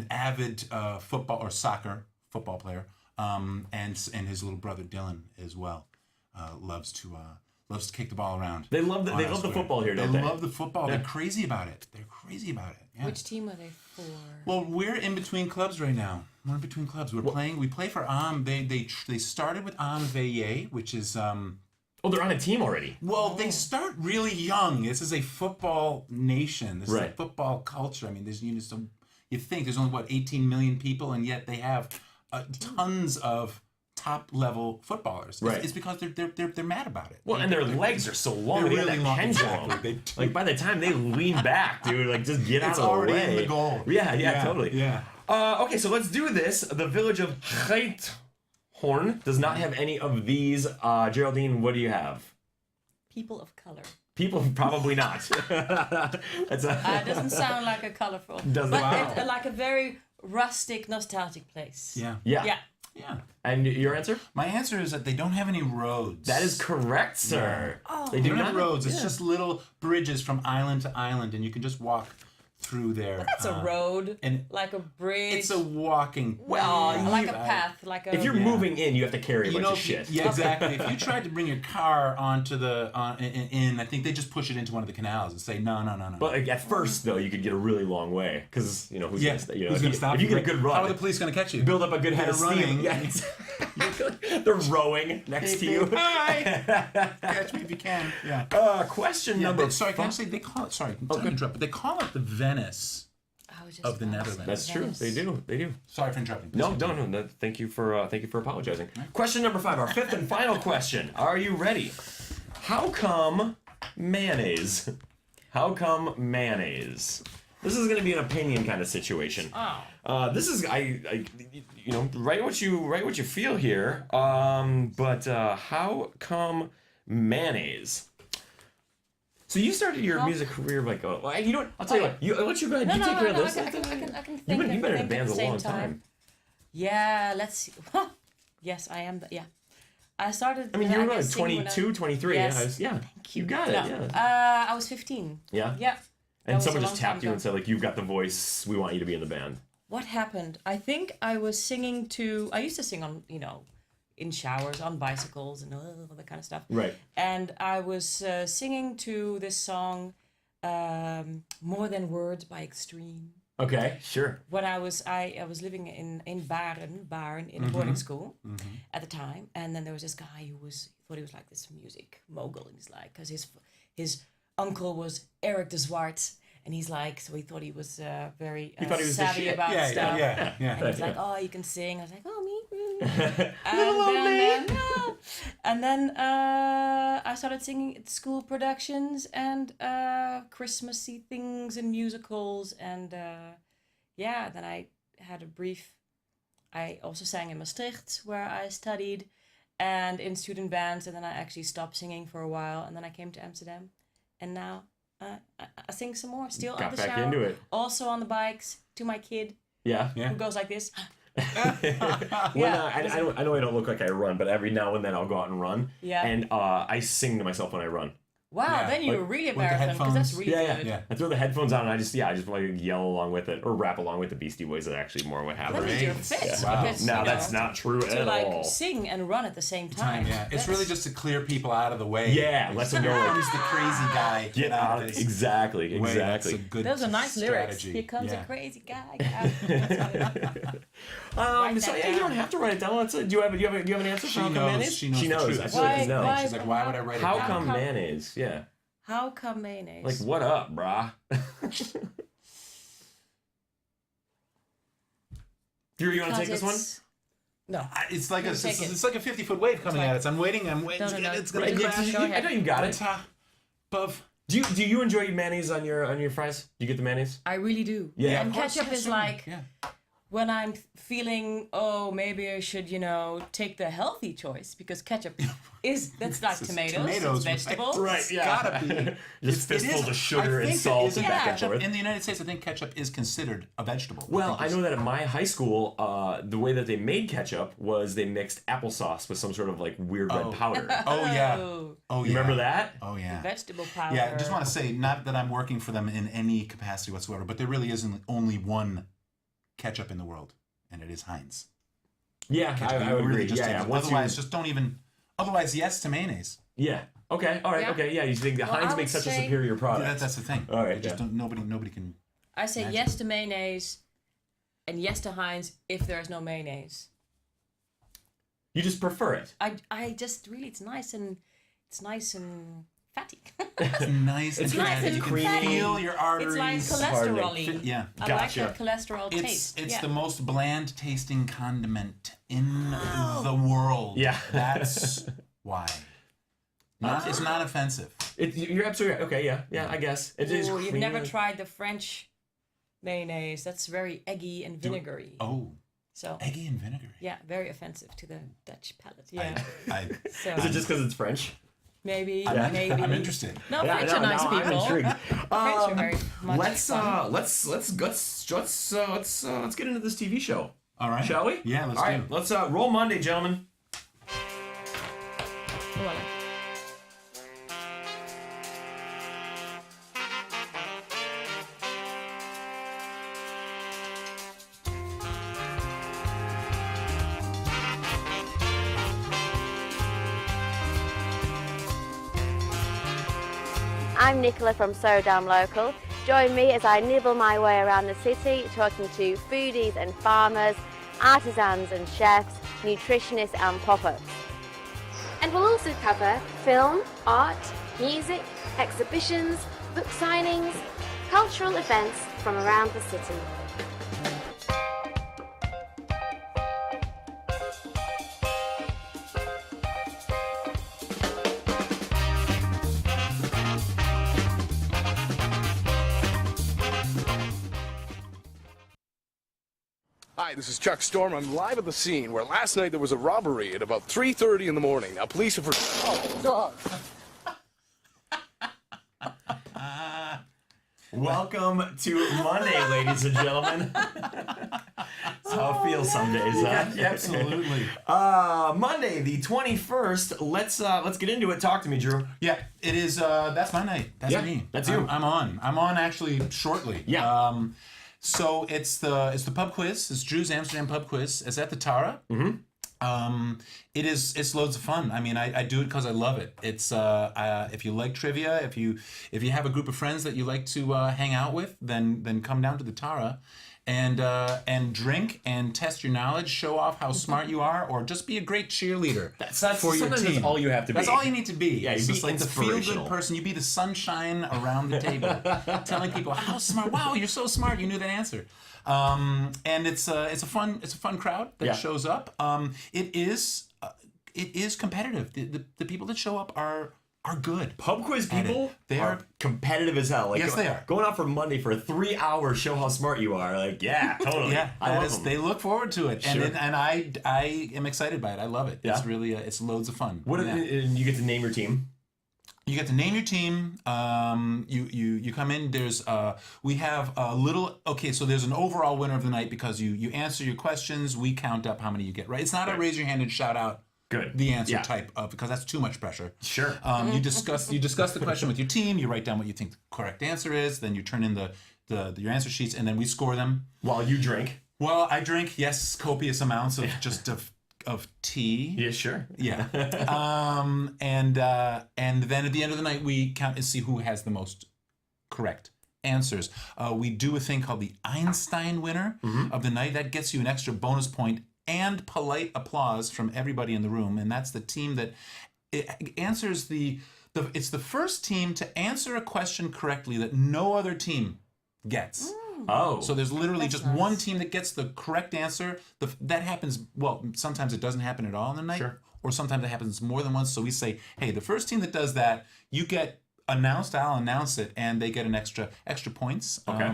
[SPEAKER 6] avid football or soccer football player. And his little brother Dylan as well loves to kick the ball around.
[SPEAKER 3] They love the
[SPEAKER 6] on our square.
[SPEAKER 3] football here, don't they?
[SPEAKER 6] They love the football.
[SPEAKER 3] Yeah.
[SPEAKER 6] They're crazy about it. Yeah.
[SPEAKER 5] Which team are they for?
[SPEAKER 6] Well, we're in between clubs right now. We're in between clubs. We're playing. We play for They started with Veillé, which is
[SPEAKER 3] Oh, they're on a team already.
[SPEAKER 6] well, they start really young. This is a football nation. This is a
[SPEAKER 3] Right.
[SPEAKER 6] football culture. I mean, you think there's only 18 million people, and yet they have tons of top level footballers.
[SPEAKER 3] Right.
[SPEAKER 6] It's because they're mad about it.
[SPEAKER 3] Well, and their legs are so long.
[SPEAKER 6] They're
[SPEAKER 3] They got
[SPEAKER 6] really
[SPEAKER 3] that
[SPEAKER 6] long.
[SPEAKER 3] pendulum.
[SPEAKER 6] Exactly.
[SPEAKER 3] Like by the time they lean back, dude, like just get out
[SPEAKER 6] It's
[SPEAKER 3] of the
[SPEAKER 6] already
[SPEAKER 3] way.
[SPEAKER 6] in the goal.
[SPEAKER 3] Yeah, totally.
[SPEAKER 6] Yeah.
[SPEAKER 3] Okay, so let's do this. The village of Geithorn does not have any of these. Geraldine, what do you have?
[SPEAKER 5] People of color.
[SPEAKER 3] People, probably not. That's
[SPEAKER 5] It doesn't sound like a colorful.
[SPEAKER 3] Doesn't.
[SPEAKER 5] But
[SPEAKER 3] Wow.
[SPEAKER 5] it's like a very rustic, nostalgic place.
[SPEAKER 6] Yeah.
[SPEAKER 3] yeah.
[SPEAKER 5] Yeah.
[SPEAKER 6] Yeah.
[SPEAKER 3] And your answer?
[SPEAKER 6] My answer is that they don't have any roads.
[SPEAKER 3] That is correct, sir.
[SPEAKER 6] They don't have roads. It's just little bridges from island to island, and you can just walk through there.
[SPEAKER 5] That's a road.
[SPEAKER 6] and
[SPEAKER 5] Like a bridge.
[SPEAKER 6] It's a walking.
[SPEAKER 5] like a path. Like a.
[SPEAKER 3] If you're moving in, you have to carry a bunch of
[SPEAKER 6] if you-
[SPEAKER 3] shit.
[SPEAKER 6] Yeah, exactly. If you tried to bring your car onto the in, I think they just push it into one of the canals and say no.
[SPEAKER 3] But like, at first, though, you could get a really long way because who's
[SPEAKER 6] Yeah,
[SPEAKER 3] gonna,
[SPEAKER 6] who's gonna stop
[SPEAKER 3] if you get a good run,
[SPEAKER 6] How are the police gonna catch you?
[SPEAKER 3] build up a good head
[SPEAKER 6] They're
[SPEAKER 3] of
[SPEAKER 6] running.
[SPEAKER 3] steam. Yeah, they're rowing next to you.
[SPEAKER 6] Hi. Catch me if you can. Yeah.
[SPEAKER 3] Question
[SPEAKER 6] Yeah,
[SPEAKER 3] number.
[SPEAKER 6] sorry, can I say they call it? Sorry, to interrupt, but they call it the Venice
[SPEAKER 5] I was just
[SPEAKER 6] of the
[SPEAKER 5] about to say
[SPEAKER 6] Netherlands.
[SPEAKER 3] That's true.
[SPEAKER 5] Venice.
[SPEAKER 3] They do.
[SPEAKER 6] Sorry for interrupting.
[SPEAKER 3] No. Thank you for apologizing. Question number 5, our 5th and final question. Are you ready? How come mayonnaise? How come mayonnaise? This is going to be an opinion kind of situation.
[SPEAKER 5] Oh.
[SPEAKER 3] This is I write what you feel here. But how come mayonnaise? So you started your music career like you know what? I'll tell you what. I'll let you go ahead.
[SPEAKER 5] No,
[SPEAKER 3] You take care of this.
[SPEAKER 5] I can think.
[SPEAKER 3] You've been
[SPEAKER 5] and
[SPEAKER 3] in
[SPEAKER 5] think
[SPEAKER 3] bands
[SPEAKER 5] at
[SPEAKER 3] a
[SPEAKER 5] the
[SPEAKER 3] long
[SPEAKER 5] same
[SPEAKER 3] time.
[SPEAKER 5] Yeah, let's see. Yes, I am. Yeah. I started.
[SPEAKER 3] I mean, you were
[SPEAKER 5] guess
[SPEAKER 3] like
[SPEAKER 5] singing when
[SPEAKER 3] 22, 23.
[SPEAKER 5] Yes.
[SPEAKER 3] Yeah. You got
[SPEAKER 5] No,
[SPEAKER 3] it. Yeah.
[SPEAKER 5] I was 15.
[SPEAKER 3] Yeah.
[SPEAKER 5] Yeah. That
[SPEAKER 3] And
[SPEAKER 5] was
[SPEAKER 3] someone
[SPEAKER 5] a
[SPEAKER 3] just
[SPEAKER 5] long time
[SPEAKER 3] tapped you and
[SPEAKER 5] ago.
[SPEAKER 3] said, like, you've got the voice. We want you to be in the band.
[SPEAKER 5] what happened? I think I was singing to. I used to sing on, in showers, on bicycles, and all that kind of stuff.
[SPEAKER 3] Right.
[SPEAKER 5] And I was singing to this song, "More Than Words" by Extreme.
[SPEAKER 3] Okay, sure.
[SPEAKER 5] When I was living in Baarn in a boarding school at the time, and then there was this guy who thought he was like this music mogul, and he's like, because his uncle was Eric de Zwart, and he's like, so he thought he was very
[SPEAKER 3] He thought he was the
[SPEAKER 5] savvy
[SPEAKER 3] shit.
[SPEAKER 5] about stuff.
[SPEAKER 6] Yeah.
[SPEAKER 5] And he's like, oh, you can sing. I was like, oh, me. And then I started singing at school productions and Christmassy things and musicals, and then I had a brief. I also sang in Maastricht, where I studied, and in student bands, and then I actually stopped singing for a while, and then I came to Amsterdam, and now I sing some more. Still
[SPEAKER 3] Got
[SPEAKER 5] on the
[SPEAKER 3] back
[SPEAKER 5] shower,
[SPEAKER 3] into it.
[SPEAKER 5] also on the bikes to my kid,
[SPEAKER 3] Yeah.
[SPEAKER 5] who goes like this.
[SPEAKER 3] I know I don't look like I run, but every now and then I'll go out and run.
[SPEAKER 5] Yeah.
[SPEAKER 3] And I sing to myself when I run.
[SPEAKER 5] Wow,
[SPEAKER 6] Yeah,
[SPEAKER 5] then you're
[SPEAKER 3] like,
[SPEAKER 5] really a
[SPEAKER 6] with the
[SPEAKER 5] marathon, because that's
[SPEAKER 6] headphones.
[SPEAKER 5] really
[SPEAKER 3] Yeah.
[SPEAKER 5] good.
[SPEAKER 6] Yeah.
[SPEAKER 3] I throw the headphones on and I just like yell along with it or rap along with the Beastie Boys. Is actually more what
[SPEAKER 5] That
[SPEAKER 3] happens.
[SPEAKER 5] means you're
[SPEAKER 6] Great.
[SPEAKER 5] fit.
[SPEAKER 6] Wow.
[SPEAKER 5] Because,
[SPEAKER 3] No,
[SPEAKER 5] you
[SPEAKER 3] that's
[SPEAKER 5] know,
[SPEAKER 3] not true
[SPEAKER 5] to
[SPEAKER 3] at
[SPEAKER 5] like
[SPEAKER 3] all.
[SPEAKER 5] sing and run at the same time.
[SPEAKER 6] Yeah, it's
[SPEAKER 5] That's-
[SPEAKER 6] really just to clear people out of the way.
[SPEAKER 3] Yeah, let them know.
[SPEAKER 6] Who's the crazy guy?
[SPEAKER 3] Get out of
[SPEAKER 6] this
[SPEAKER 3] exactly.
[SPEAKER 6] way. That's a
[SPEAKER 3] Exactly.
[SPEAKER 6] good
[SPEAKER 5] Those are nice lyrics.
[SPEAKER 6] strategy.
[SPEAKER 5] Here comes
[SPEAKER 6] Yeah.
[SPEAKER 5] a crazy guy.
[SPEAKER 3] So yeah, you don't have to write it down. Do you have an answer for
[SPEAKER 6] She
[SPEAKER 3] how come
[SPEAKER 6] knows.
[SPEAKER 3] mayonnaise?
[SPEAKER 6] She knows.
[SPEAKER 3] She
[SPEAKER 6] the
[SPEAKER 3] knows.
[SPEAKER 6] truth.
[SPEAKER 3] I feel like I know.
[SPEAKER 5] Why-
[SPEAKER 6] She's like, why would I write it
[SPEAKER 3] How
[SPEAKER 6] down?
[SPEAKER 3] come
[SPEAKER 5] come-
[SPEAKER 3] mayonnaise? Yeah.
[SPEAKER 5] How come mayonnaise?
[SPEAKER 3] Like what up, brah? Drew, you want to take this one?
[SPEAKER 5] No.
[SPEAKER 6] It's like a
[SPEAKER 5] You take it.
[SPEAKER 6] it's like a 50-foot wave coming
[SPEAKER 5] like-
[SPEAKER 6] at us. I'm waiting.
[SPEAKER 5] No, no.
[SPEAKER 6] It's gonna
[SPEAKER 3] Right,
[SPEAKER 6] crash.
[SPEAKER 5] Go ahead.
[SPEAKER 3] I know you got
[SPEAKER 6] On
[SPEAKER 3] it.
[SPEAKER 6] top of.
[SPEAKER 3] Do you enjoy mayonnaise on your fries? Do you get the mayonnaise?
[SPEAKER 5] I really do.
[SPEAKER 3] Yeah.
[SPEAKER 5] And
[SPEAKER 6] Of course,
[SPEAKER 5] ketchup
[SPEAKER 6] yeah,
[SPEAKER 5] is
[SPEAKER 6] certainly.
[SPEAKER 5] like
[SPEAKER 6] Yeah.
[SPEAKER 5] when I'm feeling, oh, maybe I should, take the healthy choice, because ketchup that's like
[SPEAKER 6] It's
[SPEAKER 5] tomatoes,
[SPEAKER 6] tomatoes,
[SPEAKER 5] it's vegetables.
[SPEAKER 3] Right. Yeah.
[SPEAKER 6] Gotta be.
[SPEAKER 3] Just
[SPEAKER 6] It
[SPEAKER 3] fistfuls
[SPEAKER 6] is-
[SPEAKER 3] of sugar
[SPEAKER 6] I
[SPEAKER 3] and
[SPEAKER 6] think
[SPEAKER 3] salt
[SPEAKER 6] isn't
[SPEAKER 3] and back and
[SPEAKER 6] ketchup
[SPEAKER 3] forth.
[SPEAKER 6] in the United States? I think ketchup is considered a vegetable.
[SPEAKER 3] Well, I know that at my high school, the way that they made ketchup was they mixed applesauce with some sort of like weird red powder.
[SPEAKER 6] Oh yeah.
[SPEAKER 5] Oh,
[SPEAKER 6] Oh yeah.
[SPEAKER 3] You remember that?
[SPEAKER 6] Oh yeah.
[SPEAKER 5] vegetable powder.
[SPEAKER 6] Yeah, I just want to say, not that I'm working for them in any capacity whatsoever, but there really isn't only one ketchup in the world, and it is Heinz.
[SPEAKER 3] Yeah,
[SPEAKER 6] Ketchup,
[SPEAKER 3] I
[SPEAKER 6] you
[SPEAKER 3] would
[SPEAKER 6] really
[SPEAKER 3] agree.
[SPEAKER 6] just
[SPEAKER 3] Yeah,
[SPEAKER 6] take-
[SPEAKER 3] Once
[SPEAKER 6] otherwise, just don't even. Otherwise, yes to mayonnaise.
[SPEAKER 3] yeah. Okay. All right.
[SPEAKER 5] Yeah.
[SPEAKER 3] Okay. Yeah. You think that
[SPEAKER 5] Well,
[SPEAKER 3] Heinz
[SPEAKER 5] I
[SPEAKER 3] makes
[SPEAKER 5] would
[SPEAKER 3] such a
[SPEAKER 5] say-
[SPEAKER 3] superior product?
[SPEAKER 6] That's the thing.
[SPEAKER 3] All right,
[SPEAKER 6] They just
[SPEAKER 3] yeah.
[SPEAKER 6] don't. Nobody can.
[SPEAKER 5] I say
[SPEAKER 6] Magic.
[SPEAKER 5] yes to mayonnaise and yes to Heinz if there is no mayonnaise.
[SPEAKER 3] You just prefer it.
[SPEAKER 5] I just really, it's nice and fatty.
[SPEAKER 6] It's nice.
[SPEAKER 3] It's
[SPEAKER 6] and
[SPEAKER 5] nice
[SPEAKER 6] fatty.
[SPEAKER 5] and
[SPEAKER 6] You can
[SPEAKER 5] creamy.
[SPEAKER 6] feel your
[SPEAKER 5] It's
[SPEAKER 6] arteries.
[SPEAKER 5] like
[SPEAKER 3] hard, like,
[SPEAKER 5] cholesterol-y.
[SPEAKER 6] Yeah.
[SPEAKER 5] I
[SPEAKER 3] Gotcha.
[SPEAKER 5] like that cholesterol taste.
[SPEAKER 6] It's
[SPEAKER 5] yeah.
[SPEAKER 6] the most bland tasting condiment in the world.
[SPEAKER 3] Yeah.
[SPEAKER 6] That's why. It's not offensive.
[SPEAKER 3] You're absolutely right. Okay. Yeah. Yeah. I guess it is.
[SPEAKER 5] Ooh, you've
[SPEAKER 3] creamy.
[SPEAKER 5] never tried the French mayonnaise. That's very eggy and vinegary.
[SPEAKER 6] Oh,
[SPEAKER 5] So
[SPEAKER 6] eggy and vinegar.
[SPEAKER 5] yeah, very offensive to the Dutch palate. Yeah. So
[SPEAKER 3] Is it just because it's French?
[SPEAKER 5] maybe,
[SPEAKER 3] Yeah.
[SPEAKER 5] maybe.
[SPEAKER 6] I'm interested.
[SPEAKER 5] No, French are nice people.
[SPEAKER 3] I'm intrigued.
[SPEAKER 5] French are very much
[SPEAKER 3] Let's
[SPEAKER 5] fun.
[SPEAKER 3] let's get into this TV show.
[SPEAKER 6] All right.
[SPEAKER 3] Shall we?
[SPEAKER 6] Yeah, let's
[SPEAKER 3] All
[SPEAKER 6] do
[SPEAKER 3] right.
[SPEAKER 6] it.
[SPEAKER 3] Let's roll Monday, gentlemen.
[SPEAKER 5] Voilà.
[SPEAKER 7] I'm Nicola from Amsterdam Local. Join me as I nibble my way around the city, talking to foodies and farmers, artisans and chefs, nutritionists and pop-ups.
[SPEAKER 8] And we'll also cover film, art, music, exhibitions, book signings, cultural events from around the city.
[SPEAKER 9] Hi, this is Chuck Storm. I'm live at the scene where last night there was a robbery at about 3:30 in the morning. Now, police have...
[SPEAKER 3] Welcome to Monday, ladies and gentlemen. That's how it feels some days, huh?
[SPEAKER 6] Yeah, absolutely.
[SPEAKER 3] Monday, the 21st. Let's get into it. Talk to me, Drew.
[SPEAKER 6] Yeah, it is. That's my night. That's
[SPEAKER 3] Yeah,
[SPEAKER 6] me.
[SPEAKER 3] that's you.
[SPEAKER 6] I'm on. I'm on actually shortly.
[SPEAKER 3] Yeah.
[SPEAKER 6] So it's the pub quiz. It's Drew's Amsterdam pub quiz. It's at the Tara. It's loads of fun. I mean, I do it because I love it. It's if you like trivia, if you have a group of friends that you like to hang out with, then come down to the Tara, and drink and test your knowledge, show off how smart you are, or just be a great cheerleader for your
[SPEAKER 3] sometimes
[SPEAKER 6] team.
[SPEAKER 3] that's all you have to be.
[SPEAKER 6] That's all you need to be.
[SPEAKER 3] Yeah,
[SPEAKER 6] it's
[SPEAKER 3] you
[SPEAKER 6] just
[SPEAKER 3] be
[SPEAKER 6] like the feel-good person. You be the sunshine around the table, telling people how smart. Wow, you're so smart. You knew that answer. And it's a fun crowd that shows up. It is competitive. The people that show up are good.
[SPEAKER 3] Pub quiz people
[SPEAKER 6] They are
[SPEAKER 3] competitive as hell. Like,
[SPEAKER 6] yes, they are.
[SPEAKER 3] Going out for Monday for a 3-hour show how smart you are. Like, yeah, totally.
[SPEAKER 6] Yeah,
[SPEAKER 3] I love them.
[SPEAKER 6] they look forward to it,
[SPEAKER 3] Sure.
[SPEAKER 6] and I am excited by it. I love it.
[SPEAKER 3] Yeah.
[SPEAKER 6] It's really it's loads of fun.
[SPEAKER 3] And you get to name your team.
[SPEAKER 6] You get to name your team. You come in. There's we have a little. Okay, so there's an overall winner of the night because you answer your questions. We count up how many you get right. It's not a raise your hand and shout out.
[SPEAKER 3] Good.
[SPEAKER 6] The answer type of, because that's too much pressure.
[SPEAKER 3] Sure.
[SPEAKER 6] You discuss the question with your team. You write down what you think the correct answer is. Then you turn in your answer sheets, and then we score them
[SPEAKER 3] while you drink.
[SPEAKER 6] Well, I drink copious amounts of tea.
[SPEAKER 3] Yeah, sure.
[SPEAKER 6] Yeah. And then at the end of the night, we count and see who has the most correct answers. We do a thing called the Einstein winner of the night. That gets you an extra bonus point and polite applause from everybody in the room. And that's the team that answers it's the first team to answer a question correctly that no other team gets.
[SPEAKER 3] Oh.
[SPEAKER 6] So there's literally just one team that gets the correct answer. That happens, well, sometimes it doesn't happen at all in the night.
[SPEAKER 3] Sure.
[SPEAKER 6] Or sometimes it happens more than once. So we say, hey, the first team that does that, you get announced, I'll announce it, and they get an extra points.
[SPEAKER 3] Okay.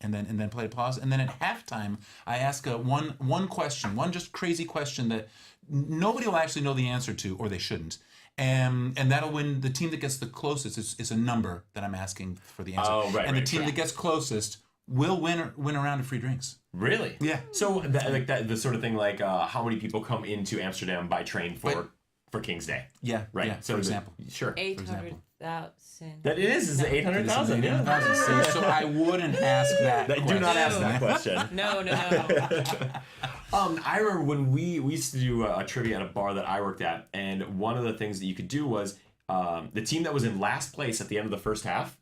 [SPEAKER 6] And then play applause. And then at halftime, I ask one question, one just crazy question that nobody will actually know the answer to, or they shouldn't. And that'll win. The team that gets the closest is a number that I'm asking for the answer.
[SPEAKER 3] Oh, right.
[SPEAKER 6] And the team that gets closest will win a round of free drinks.
[SPEAKER 3] Really?
[SPEAKER 6] Yeah.
[SPEAKER 3] So the sort of thing like how many people come into Amsterdam by train for King's Day?
[SPEAKER 6] Yeah.
[SPEAKER 3] Right.
[SPEAKER 6] Yeah,
[SPEAKER 3] So
[SPEAKER 6] for example.
[SPEAKER 3] Sure.
[SPEAKER 5] 800,000.
[SPEAKER 3] That is 800,000. Yeah.
[SPEAKER 6] 800,000. So I wouldn't ask that.
[SPEAKER 3] Do not ask that question.
[SPEAKER 5] No.
[SPEAKER 3] I remember when we used to do a trivia at a bar that I worked at, and one of the things that you could do was the team that was in last place at the end of the first half,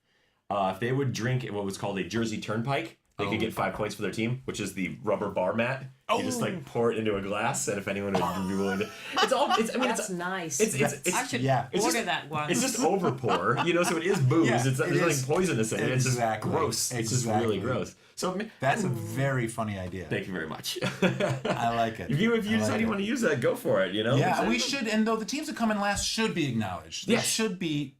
[SPEAKER 3] if they would drink what was called a Jersey Turnpike, they could get 5 points for their team, which is the rubber bar mat. You just like pour it into a glass, and if anyone would be willing to,
[SPEAKER 5] That's nice. I should order that one.
[SPEAKER 3] It's just over pour, so it is booze.
[SPEAKER 6] Yeah,
[SPEAKER 3] There's nothing poisonous in it. It's just
[SPEAKER 6] Exactly.
[SPEAKER 3] gross. It's just really gross. So
[SPEAKER 6] That's a very funny idea.
[SPEAKER 3] thank you very much.
[SPEAKER 6] I like it.
[SPEAKER 3] If you decide you want to use that, go for it.
[SPEAKER 6] Yeah, we should. And though the teams that come in last should be acknowledged.
[SPEAKER 3] Yes.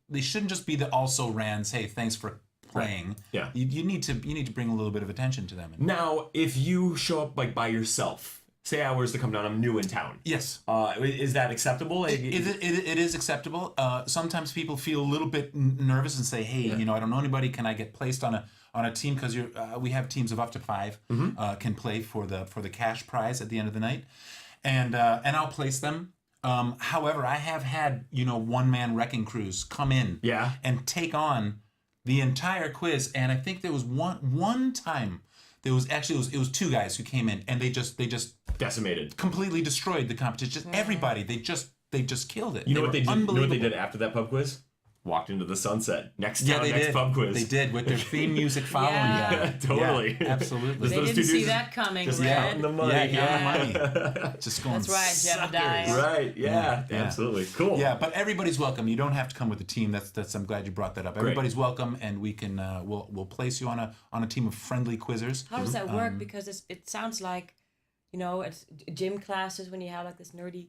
[SPEAKER 6] They shouldn't just be the also rans. Hey, thanks for playing.
[SPEAKER 3] Yeah.
[SPEAKER 6] You need to bring a little bit of attention to them.
[SPEAKER 3] Now, if you show up like by yourself, say I was to come down, I'm new in town.
[SPEAKER 6] Yes.
[SPEAKER 3] Is that acceptable?
[SPEAKER 6] It is acceptable. Sometimes people feel a little bit nervous and say, "Hey, I don't know anybody. Can I get placed on a team?" Because we have teams of up to 5 can play for the cash prize at the end of the night, and I'll place them. However, I have had one-man wrecking crews come in and take on the entire quiz, and I think there was one time. There was actually it was 2 guys who came in and they just
[SPEAKER 3] decimated,
[SPEAKER 6] completely destroyed the competition. Just everybody, they just killed it.
[SPEAKER 3] You know what they did? You know what they did after that pub quiz? Walked into the sunset. Next pub quiz.
[SPEAKER 6] They did with their theme music following.
[SPEAKER 3] Yeah, totally.
[SPEAKER 6] Yeah, absolutely.
[SPEAKER 5] They didn't see that coming.
[SPEAKER 3] Just counting the money.
[SPEAKER 6] Counting the money. Just going.
[SPEAKER 5] That's right, Geraldine.
[SPEAKER 3] Right. Yeah. Absolutely. Cool.
[SPEAKER 6] Yeah, but everybody's welcome. You don't have to come with a team. That's. I'm glad you brought that up. Everybody's welcome, and we can. We'll place you on a team of friendly quizzers.
[SPEAKER 5] How does that work? Because it sounds like, it's gym classes when you have like this nerdy,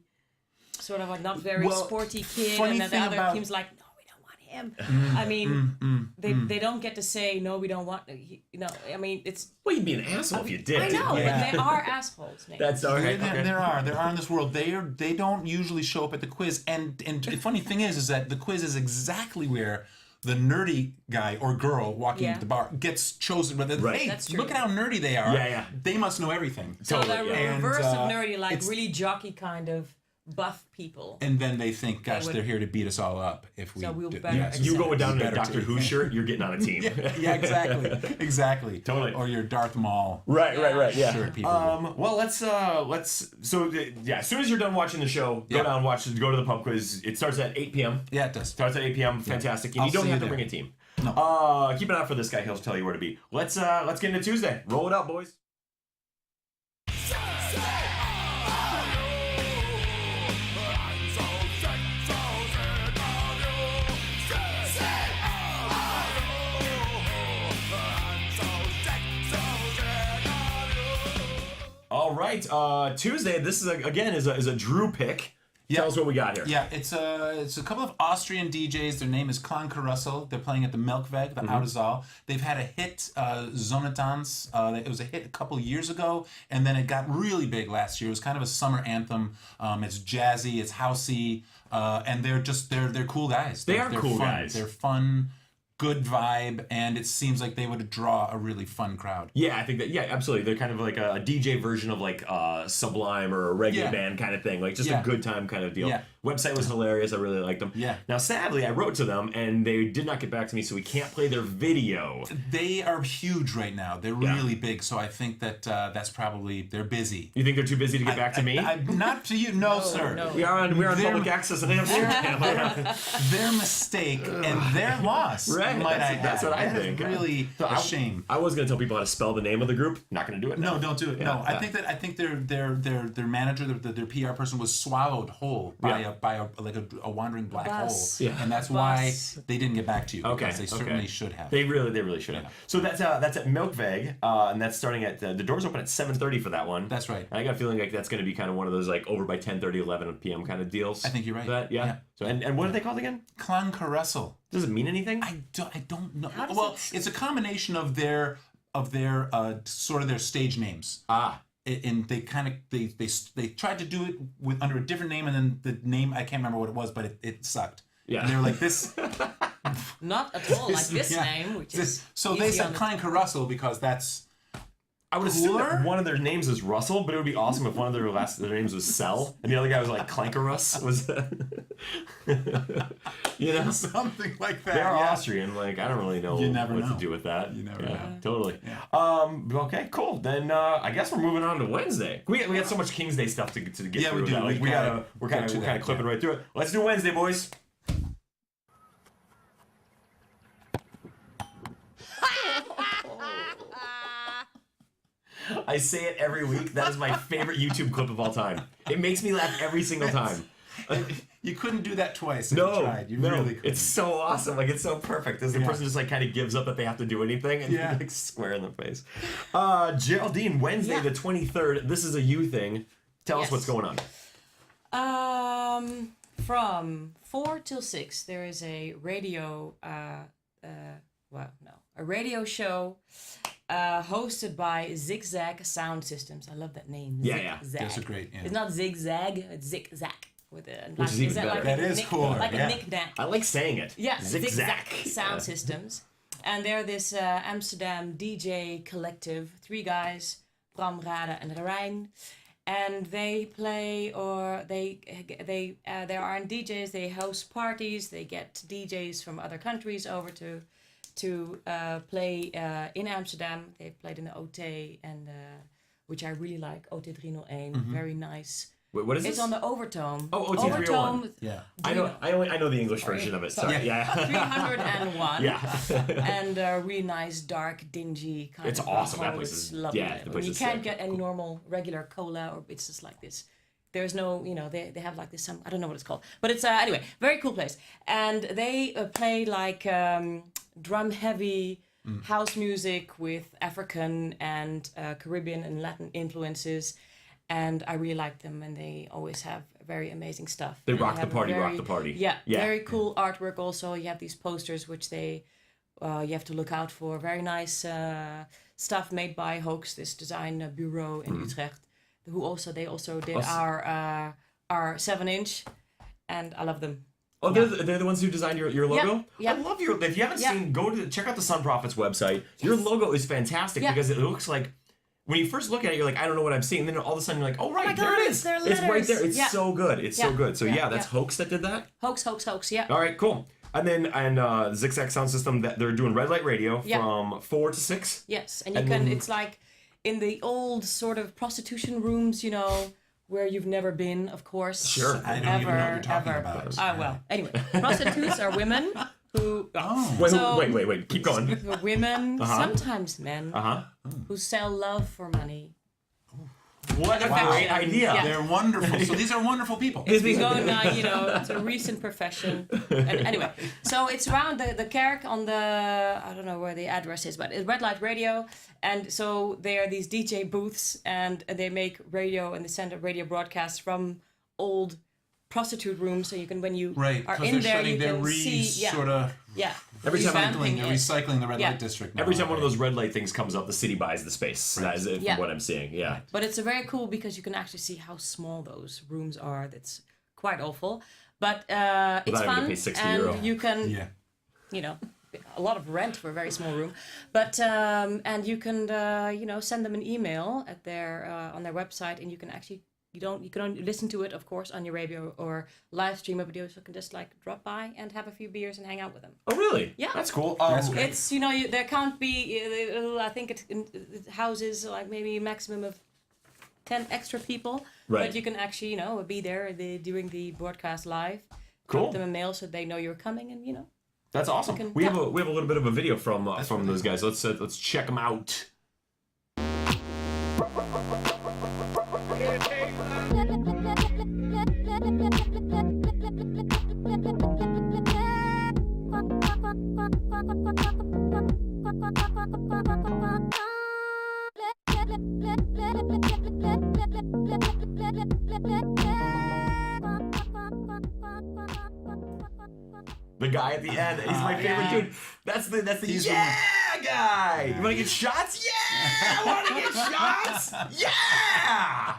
[SPEAKER 5] sort of like not very sporty kid, and then the other team's like, no, we don't want him. I mean, they don't get to say no, we don't want. I mean, it's.
[SPEAKER 3] Well, you'd be an asshole if you did.
[SPEAKER 5] I know, but they are assholes. Nate.
[SPEAKER 3] That's all right.
[SPEAKER 6] There are in this world. They don't usually show up at the quiz, and the funny thing is that the quiz is exactly where the nerdy guy or girl walking into the bar gets chosen.
[SPEAKER 3] Right.
[SPEAKER 6] Hey, look at how nerdy they are.
[SPEAKER 3] Yeah.
[SPEAKER 6] They must know everything.
[SPEAKER 5] So
[SPEAKER 3] Totally,
[SPEAKER 5] the reverse of nerdy, like really jockey kind of buff people.
[SPEAKER 6] And then they think, gosh,
[SPEAKER 5] would-
[SPEAKER 6] they're here to beat us all up if we
[SPEAKER 5] So we'll
[SPEAKER 6] do.
[SPEAKER 5] better
[SPEAKER 6] Yes.
[SPEAKER 3] You going down in a
[SPEAKER 6] Better
[SPEAKER 3] Doctor
[SPEAKER 6] to.
[SPEAKER 3] Who shirt, you're getting on a team.
[SPEAKER 6] Yeah, exactly. Exactly.
[SPEAKER 3] Totally.
[SPEAKER 6] Or your Darth Maul.
[SPEAKER 3] Right, yeah.
[SPEAKER 6] Shirt people.
[SPEAKER 3] Well, let's so yeah, as soon as you're done watching the show, go down, go to the pub quiz. It starts at 8 p.m.
[SPEAKER 6] Yeah, it does.
[SPEAKER 3] Starts at 8 p.m. Fantastic. And
[SPEAKER 6] I'll
[SPEAKER 3] you don't
[SPEAKER 6] see
[SPEAKER 3] have
[SPEAKER 6] you
[SPEAKER 3] to
[SPEAKER 6] there.
[SPEAKER 3] bring a team.
[SPEAKER 6] No.
[SPEAKER 3] Keep an eye out for this guy. He'll tell you where to be. Let's get into Tuesday. Roll it up, boys. All right, Tuesday. This is a Drew pick. Tell us what we got here.
[SPEAKER 6] Yeah, it's a couple of Austrian DJs. Their name is Klan Karussell. They're playing at the Melkweg, the Oude Zaal. They've had a hit, Zonnetanz. It was a hit a couple years ago, and then it got really big last year. It was kind of a summer anthem. It's jazzy, it's housey, and they're cool guys.
[SPEAKER 3] They're
[SPEAKER 6] they're
[SPEAKER 3] cool
[SPEAKER 6] fun.
[SPEAKER 3] guys.
[SPEAKER 6] They're fun. Good vibe, and it seems like they would draw a really fun crowd.
[SPEAKER 3] Yeah, I think that. Yeah, absolutely. They're kind of like a DJ version of like Sublime or a reggae band kind of thing. Like just a good time kind of deal.
[SPEAKER 6] Yeah.
[SPEAKER 3] Website was hilarious. I really liked them.
[SPEAKER 6] Yeah.
[SPEAKER 3] Now, sadly, I wrote to them and they did not get back to me, so we can't play their video.
[SPEAKER 6] They are huge right now. They're really big, so I think that that's probably they're busy.
[SPEAKER 3] You think they're too busy to get back to me?
[SPEAKER 6] Not to you, no, sir.
[SPEAKER 5] no.
[SPEAKER 3] We are on public access in Amsterdam.
[SPEAKER 6] Their mistake and their loss.
[SPEAKER 3] Right,
[SPEAKER 6] Might I
[SPEAKER 3] that's
[SPEAKER 6] add.
[SPEAKER 3] what I
[SPEAKER 6] That is
[SPEAKER 3] think.
[SPEAKER 6] Really
[SPEAKER 3] So
[SPEAKER 6] a shame.
[SPEAKER 3] I was gonna tell people how to spell the name of the group. Not gonna do it.
[SPEAKER 6] No,
[SPEAKER 3] now.
[SPEAKER 6] don't do it. No, I think their manager, their PR person, was swallowed whole by a wandering black
[SPEAKER 5] bus.
[SPEAKER 6] hole,
[SPEAKER 3] Yeah.
[SPEAKER 6] and that's why they didn't get back to you.
[SPEAKER 3] Okay,
[SPEAKER 6] Because they certainly should have.
[SPEAKER 3] They really should have. So that's at Melkweg, and that's starting at the doors open at 7:30 for that one.
[SPEAKER 6] That's right.
[SPEAKER 3] And I got a feeling like that's going to be kind of one of those like over by 10:30, 11 p.m. kind of deals.
[SPEAKER 6] I think you're right.
[SPEAKER 3] For that, yeah.
[SPEAKER 6] Yeah.
[SPEAKER 3] So and what are they called again?
[SPEAKER 6] Klan Karussell.
[SPEAKER 3] Does it mean anything?
[SPEAKER 6] I don't know.
[SPEAKER 5] How does
[SPEAKER 6] Well,
[SPEAKER 5] it-
[SPEAKER 6] it's a combination of their sort of their stage names. And they kind of they tried to do it with under a different name, and then the name I can't remember what it was, but it sucked.
[SPEAKER 3] Yeah.
[SPEAKER 6] And they were like this.
[SPEAKER 5] Not at all like this
[SPEAKER 6] Yeah.
[SPEAKER 5] name, which is
[SPEAKER 6] So they
[SPEAKER 5] easy
[SPEAKER 6] said
[SPEAKER 5] on the-
[SPEAKER 6] Klan Karussell because that's
[SPEAKER 3] I would assume
[SPEAKER 6] Cooler?
[SPEAKER 3] that one of their names is Russell, but it would be awesome if one of their names was Sell, and the other guy was like Clankerus. Was you know?
[SPEAKER 6] something like that.
[SPEAKER 3] They are
[SPEAKER 6] yeah.
[SPEAKER 3] Austrian. Like I don't really know
[SPEAKER 6] You never
[SPEAKER 3] what
[SPEAKER 6] know.
[SPEAKER 3] to do with that.
[SPEAKER 6] You never
[SPEAKER 3] yeah,
[SPEAKER 6] know.
[SPEAKER 3] Totally.
[SPEAKER 6] Yeah.
[SPEAKER 3] Okay. Cool. Then I guess we're moving on to Wednesday. We got so much King's Day stuff to get
[SPEAKER 6] Yeah,
[SPEAKER 3] through.
[SPEAKER 6] we do.
[SPEAKER 3] That, like,
[SPEAKER 6] We gotta
[SPEAKER 3] we're
[SPEAKER 6] get
[SPEAKER 3] kind
[SPEAKER 6] to
[SPEAKER 3] of
[SPEAKER 6] that,
[SPEAKER 3] clipping
[SPEAKER 6] yeah.
[SPEAKER 3] right through it. Let's do Wednesday, boys. I say it every week. That is my favorite YouTube clip of all time. It makes me laugh every single time.
[SPEAKER 6] You couldn't do that twice. If you tried. You really couldn't.
[SPEAKER 3] It's so awesome. Like it's so perfect. As the
[SPEAKER 6] Yeah.
[SPEAKER 3] person just like kind of gives up that they have to do anything and
[SPEAKER 6] Yeah.
[SPEAKER 3] like square in the face. Geraldine, Wednesday the 23rd. This is a you thing. Tell us
[SPEAKER 5] Yes.
[SPEAKER 3] what's going on.
[SPEAKER 5] From 4 till 6, there is a radio, a radio show hosted by Zigzag Sound Systems. I love that name.
[SPEAKER 3] Yeah.
[SPEAKER 5] Zigzag.
[SPEAKER 6] That's a great. Yeah.
[SPEAKER 5] It's not zigzag, it's zigzag with a.
[SPEAKER 3] Which is even
[SPEAKER 5] that
[SPEAKER 3] better.
[SPEAKER 5] like
[SPEAKER 6] That
[SPEAKER 5] a
[SPEAKER 6] is cooler,
[SPEAKER 5] Like
[SPEAKER 6] yeah.
[SPEAKER 5] a knick-knack.
[SPEAKER 3] I like saying it.
[SPEAKER 5] Yeah,
[SPEAKER 3] Zigzag.
[SPEAKER 5] Sound Systems. And they're this Amsterdam DJ collective, 3 guys, Bram, Rade, and Rijn. And they play, or they are DJs. They host parties. They get DJs from other countries over to play in Amsterdam. They've played in the OT, and which I really like, OT 301. Very nice.
[SPEAKER 3] Wait, what is
[SPEAKER 5] It's
[SPEAKER 3] this?
[SPEAKER 5] on the Overtone.
[SPEAKER 3] Oh, OT 301.
[SPEAKER 5] Overtone
[SPEAKER 6] Yeah.
[SPEAKER 3] I know the English version of it. Sorry. Yeah.
[SPEAKER 5] 301.
[SPEAKER 3] Yeah.
[SPEAKER 5] And really nice, dark, dingy kind
[SPEAKER 3] It's
[SPEAKER 5] of.
[SPEAKER 3] awesome. That
[SPEAKER 5] Oh,
[SPEAKER 3] place
[SPEAKER 5] it's
[SPEAKER 3] is-
[SPEAKER 5] lovely.
[SPEAKER 3] yeah, the
[SPEAKER 5] And
[SPEAKER 3] place
[SPEAKER 5] you
[SPEAKER 3] is
[SPEAKER 5] can't
[SPEAKER 3] sick.
[SPEAKER 5] get any normal, regular cola, or it's just like this. There's no, they have like this, some, I don't know what it's called. But it's, anyway, very cool place. And they play like drum heavy house music with African and Caribbean and Latin influences. And I really like them, and they always have very amazing stuff.
[SPEAKER 3] They
[SPEAKER 5] And
[SPEAKER 3] rock the
[SPEAKER 5] have
[SPEAKER 3] party, rock the party.
[SPEAKER 5] Yeah,
[SPEAKER 3] Yeah.
[SPEAKER 5] very cool artwork also. You have these posters, which you have to look out for. Very nice stuff made by Hoax, this design bureau in Utrecht, they also did our 7-inch, and I love them.
[SPEAKER 3] Oh, they're the ones who designed your logo?
[SPEAKER 5] Yeah.
[SPEAKER 3] I love your... If you haven't
[SPEAKER 5] Yeah.
[SPEAKER 3] seen, check out the Sun Profits website. Your logo is fantastic
[SPEAKER 5] Yeah.
[SPEAKER 3] because it looks like when you first look at it, you're like, I don't know what I'm seeing. Then all of a sudden, you're like, oh, right,
[SPEAKER 5] my
[SPEAKER 3] there
[SPEAKER 5] God,
[SPEAKER 3] it is.
[SPEAKER 5] it's their
[SPEAKER 3] It's right there.
[SPEAKER 5] letters.
[SPEAKER 3] It's so good. It's so good. So
[SPEAKER 5] Yeah.
[SPEAKER 3] that's Hoax that did that.
[SPEAKER 5] Hoax, yeah.
[SPEAKER 3] All right, cool. And then Zigzag Sound System, that they're doing Red Light Radio from 4 to 6.
[SPEAKER 5] Yes, and you can. It's like in the old sort of prostitution rooms, you know, where you've never been, of course.
[SPEAKER 3] Sure.
[SPEAKER 6] I don't even know what you're talking about.
[SPEAKER 5] Well, anyway, prostitutes are women who.
[SPEAKER 3] Wait. Keep going.
[SPEAKER 5] Women, sometimes men, who sell love for money.
[SPEAKER 3] What a great idea.
[SPEAKER 5] Yeah.
[SPEAKER 6] They're wonderful. So these are wonderful people.
[SPEAKER 5] It's become, it's a recent profession. And anyway, so it's around the Kerk on the, I don't know where the address is, but it's Red Light Radio. And so there are these DJ booths, and they make radio, and they send a radio broadcast from old prostitute rooms. So you can, when you are in there, you can see,
[SPEAKER 3] Every time
[SPEAKER 6] they're recycling the red light district now.
[SPEAKER 3] Every time one of those red light things comes up, the city buys the space. That is it, from what I'm seeing. Yeah.
[SPEAKER 5] But it's very cool because you can actually see how small those rooms are. That's quite awful. But it's fun. And
[SPEAKER 3] €60.
[SPEAKER 5] you can, you know, a lot of rent for a very small room. But, and you can, send them an email at their, on their website, and you can actually, you can only listen to it, of course, on your radio or live stream a video, so you can just like drop by and have a few beers and hang out with them.
[SPEAKER 3] Oh, really?
[SPEAKER 5] Yeah.
[SPEAKER 3] That's cool.
[SPEAKER 5] It's, there can't be, I think it houses like maybe a maximum of 10 extra people.
[SPEAKER 3] Right.
[SPEAKER 5] But you can actually, be there during the broadcast live.
[SPEAKER 3] Cool.
[SPEAKER 5] Drop them a mail so they know you're coming, and
[SPEAKER 3] That's awesome. We have a little bit of a video from those guys. Let's check them out. The guy at the end, he's my favorite dude. That's the guy. You want to get shots? Yeah, I want to get shots. Yeah.